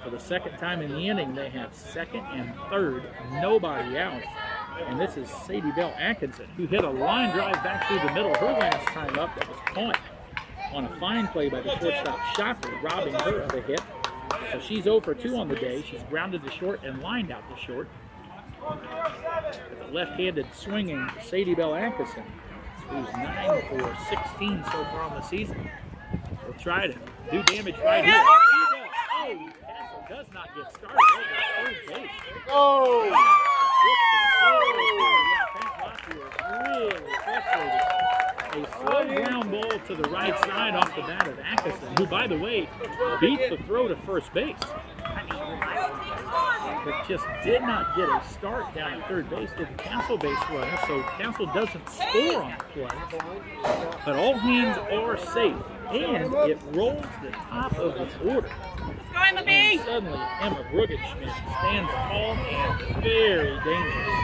For the second time in the inning, they have second and third, nobody out. And this is Sadie Bell Atkinson, who hit a line drive back through the middle her last time up that was caught on a fine play by the shortstop Shockley, robbing her of a hit. So she's 0 for 2 on the day. She's grounded to short and lined out to short. With a left-handed swinging Sadie Bell Atkinson, who's 9 for 16 so far on the season. Will try to do damage right here. Oh, Castle does not get started over third base. Oh! Yeah, Pat Lockyer is really frustrated. A slow ground ball to the right side off the bat of Atkinson, who, by the way, beat the throw to first base. But just did not get a start down at third base to the Castle base runner, so Castle doesn't score on the play. But all hands are safe, and it rolls the top of the order. And suddenly, Emma Bruggenschmidt stands tall and very dangerous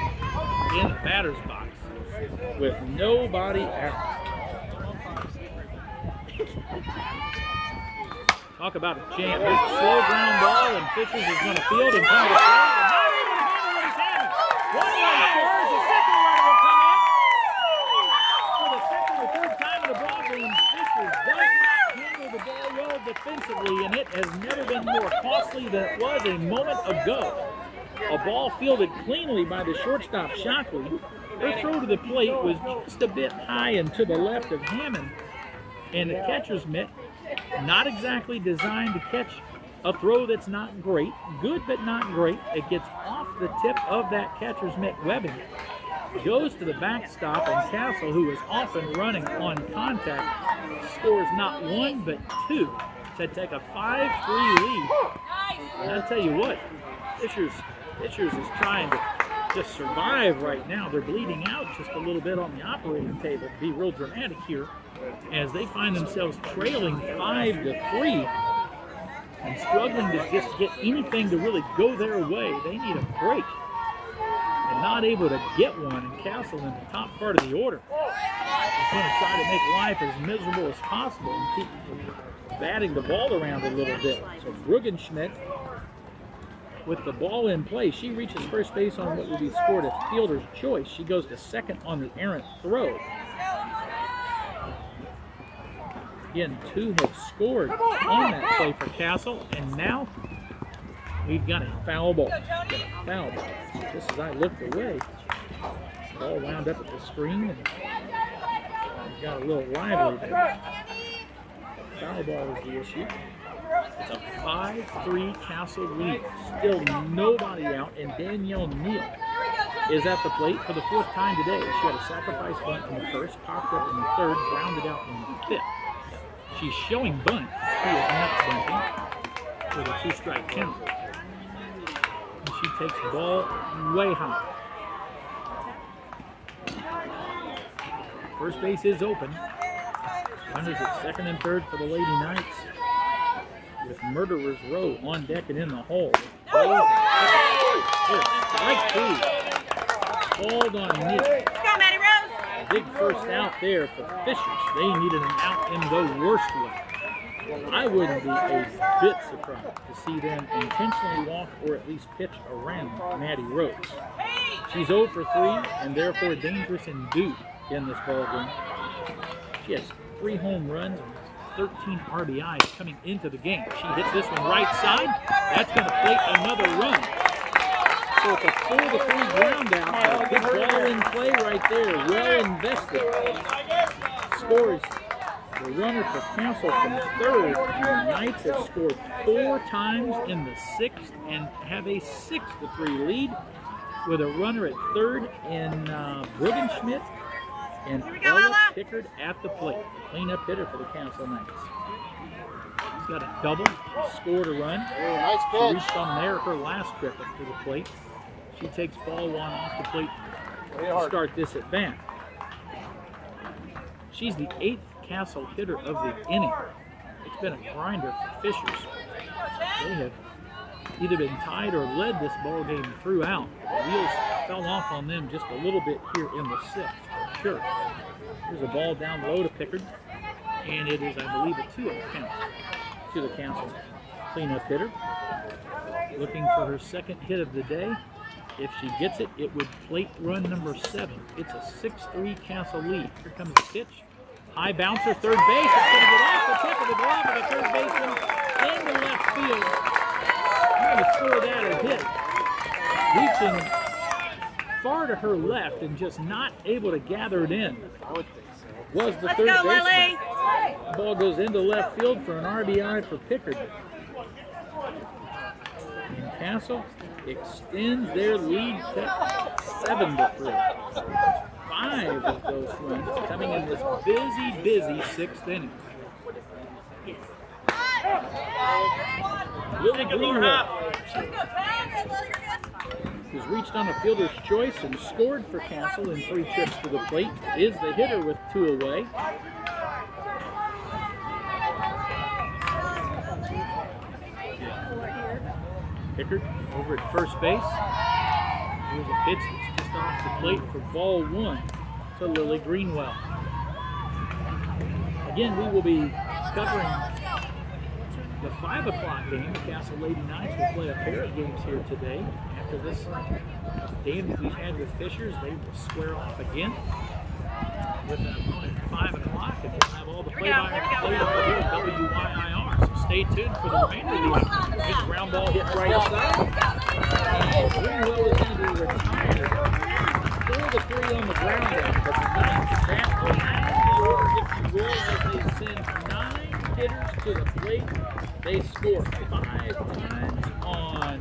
in the batter's box with nobody out. Talk about a jam. There's a slow ground ball, and Fishers is going to field and come to third, and not even handle what he's having. One run scores, the second runner will come in. For the second or third time in the ball game, Fishers does not handle the ball well defensively, and it has never been more costly than it was a moment ago. A ball fielded cleanly by the shortstop Shockley. Her throw to the plate was just a bit high and to the left of Hammond, and the catcher's mitt, not exactly designed to catch a throw that's not great. Good, but not great. It gets off the tip of that catcher's mitt webbing, goes to the backstop, and Castle, who is often running on contact, scores not one but two to take a 5-3 lead. And I'll tell you what, Fishers is trying to just survive right now. They're bleeding out just a little bit on the operating table, to be real dramatic here, as they find themselves trailing 5-3 and struggling to just get anything to really go their way. They need a break and not able to get one. And Castle, in the top part of the order, is going to try to make life as miserable as possible and keep batting the ball around a little bit. So Bruggenschmidt, with the ball in play, she reaches first base on what will be scored a fielder's choice. She goes to second on the errant throw. Again, two have scored on that play for Castle, and now we've got a foul ball. Just as I looked away, the ball wound up at the screen, and we got a little lively there. Foul ball is the issue. It's a 5-3 Castle lead. Still nobody out, and Danielle Neal is at the plate for the fourth time today. She had a sacrifice bunt in the first, popped up in the third, grounded out in the fifth. She's showing bunt. She is not bunting with a 2-strike count. And she takes the ball way high. First base is open. Runners at second and third for the Lady Knights, with Murderer's Row on deck and in the hole. Strike two. Called on Neal. Big first out there for Fishers. They needed an out in the worst way. I wouldn't be a bit surprised to see them intentionally walk or at least pitch around Maddie Rhodes. She's 0 for 3 and therefore dangerous and due in this ball game. She has 3 home runs and 13 RBIs coming into the game. She hits this one right side. That's going to plate another run. So it's a 4-3 ground out. Good ball in play right there. Well invested. Scores the runner for Council from third. And the Knights have scored 4 times in the 6th and have a 6-3 lead with a runner at third in Bruggenschmidt and Ella Pickard at the plate. Cleanup hitter for the Council Knights. He's got a double, scored a run. Nice She pitch. reached on there her last trip up to the plate. She takes ball 1 off the plate to start this at bat. She's the 8th Castle hitter of the inning. It's been a grinder for Fishers. They have either been tied or led this ball game throughout. The wheels fell off on them just a little bit here in the 6th. Sure. There's a ball down low to Pickard, and it is, I believe, a 2-0 count to the Council cleanup hitter. Looking for her 2nd hit of the day. If she gets it, it would plate run number 7. It's a 6-3 Council lead. Here comes the pitch. High bouncer, third base. It's going to get off the tip of the glove of the third baseman into left field. I'm going to score that a hit. Reaching far to her left and just not able to gather it in was the third baseman. The ball goes into left field for an RBI for Pickard. And Castle extends their lead to 7-3. 5 of those runs coming in this busy 6th inning. Lily Greenwell, who's reached on a fielder's choice and scored for Castle in 3 trips to the plate, is the hitter with 2 away. Pickard over at first base. Here's a pitch that's just off the plate for ball 1 to Lily Greenwell. Again, we will be covering the 5 o'clock game. The Castle Lady Knights will play a pair of games here today. After this game that we've had with Fishers, they will square off again with an opponent at 5 o'clock, and we'll have all the play-by-play here at WYIR. So stay tuned for the remainder of the game. This ground ball hit right side. And Greenwell is going to be retired. 4-3 on the ground out, but the Knights bat behind the order, if you will, as they send 9 hitters to the plate. They score 5 times on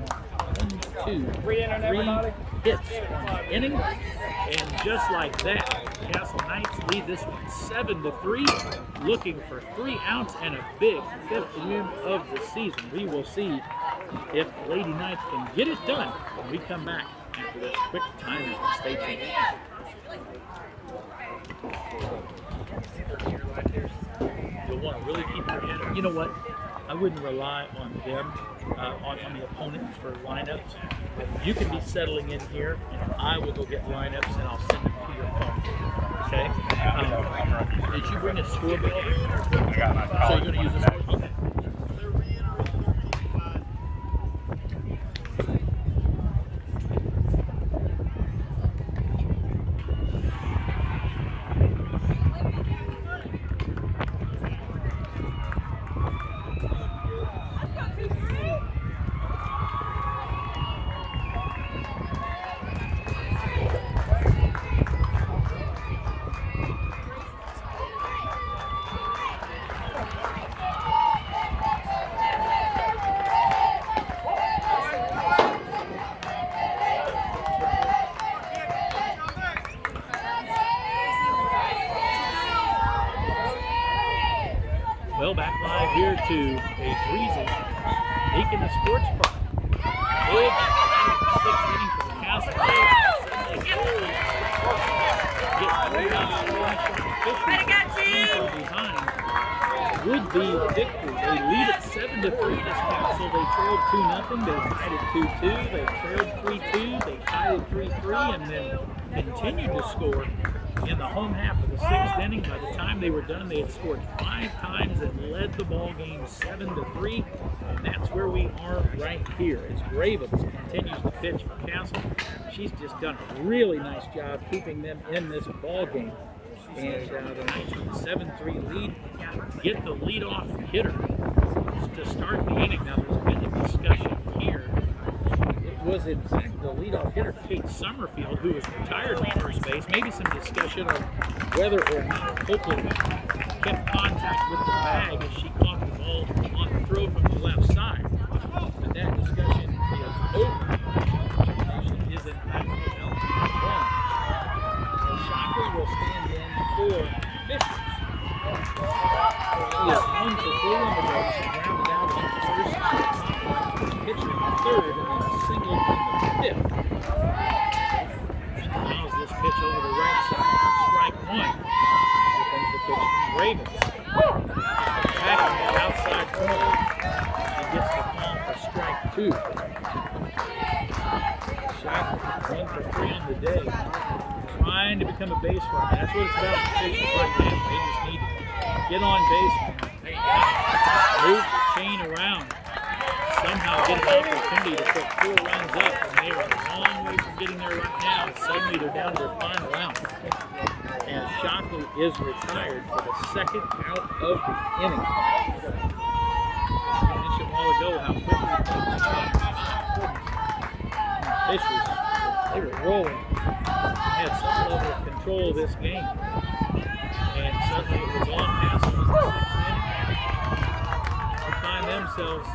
3 hits on the inning. And just like that, Castle Knights lead this one 7-3, looking for 3 outs and a big 5th win of the season. We will see if the Lady Knights can get it done when we come back after this quick timeout. Stay tuned. You'll want to really keep your head up. You know what? I wouldn't rely on them, on the opponents for lineups. You can be settling in here, and I will go get lineups, and I'll send them to your phone. Okay? Did you bring a scoreboard? I got my So you're going to use a scoreboard? Okay. Well, back live here to a breezy Beacon of Sports Park. Big 6th inning for the Castle. Behind would be victory. They lead at 7-3 this Castle. They trailed 2-0. They tied at 2-2. They trailed 3-2. They tied at 3-3, and then continued to score in the home half of the 6th inning. By the time they were done, they had scored 5 times and led the ball game 7-3. And that's where we are right here as Gravens continues to pitch for Castle. She's just done a really nice job keeping them in this ball game. And the Knights with a 7-3 lead get the leadoff hitter to start the inning. Now there's been a discussion here. It was in fact the leadoff hitter, Kate Summerfield, who was retired from first base. Maybe some discussion of whether or not Copeland kept contact with the bag as she caught the ball on the throw from the left side. But that discussion is over. Termination is in fact wrong. Shockley will stand in for Fisher. He is 1 for 3 on the road. She grounded out on first, pitcher in third, and then a single in the 5th. She fouls this pitch over the right side for strike 1. Here comes the pitch from Gravens. Back in the outside corner. She gets the call for strike 2. Shockley 1 for 3 on the day. Trying to become a base runner. That's what it's about for Fisher right now. They just need to get on base, move the chain around, somehow get an opportunity to put 4 runs up, and they are a long way from getting there right now, and suddenly they're down to their final out. And Shockley is retired for the 2nd out of the inning. I mentioned a while ago how quickly things changed. Fishers, they were rolling. Had some level of control of this game, and suddenly it was on Castle in the 6th inning to find themselves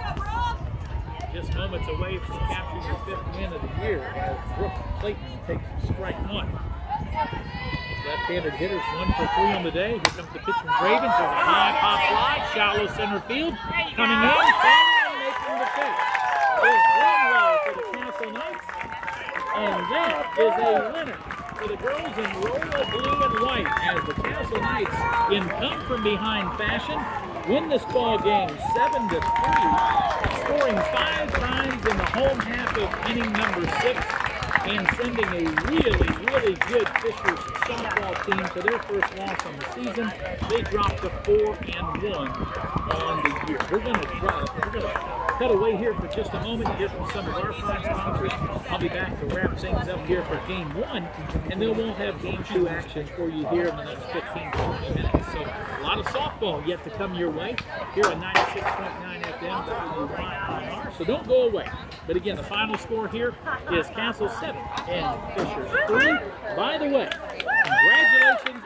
just moments away from capturing their 5th win of the year as Brooke Clayton takes strike 1. Left-handed hitters 1 for 3 on the day. Here comes the pitch from Gravens with a high pop fly, shallow center field, coming in, and making the catch. There's Greenwell for the Castle Knights, and that is a winner for the girls in royal blue and white as the Castle Knights, in come-from-behind fashion, win this ball game 7-3, scoring 5 times in the home half of inning number 6 and sending a really good Fishers softball team to their first loss on the season. They dropped to 4-1 on the year. We're going to cut away here for just a moment to hear from some of our fine sponsors. I'll be back to wrap things up here for Game 1, and then we'll have Game 2 action for you here in the next 15-20 minutes. So a lot of softball yet to come your way here at 96.9 FM WYIR. So don't go away. But again, the final score here is Castle 7 and Fisher 3. By the way, congratulations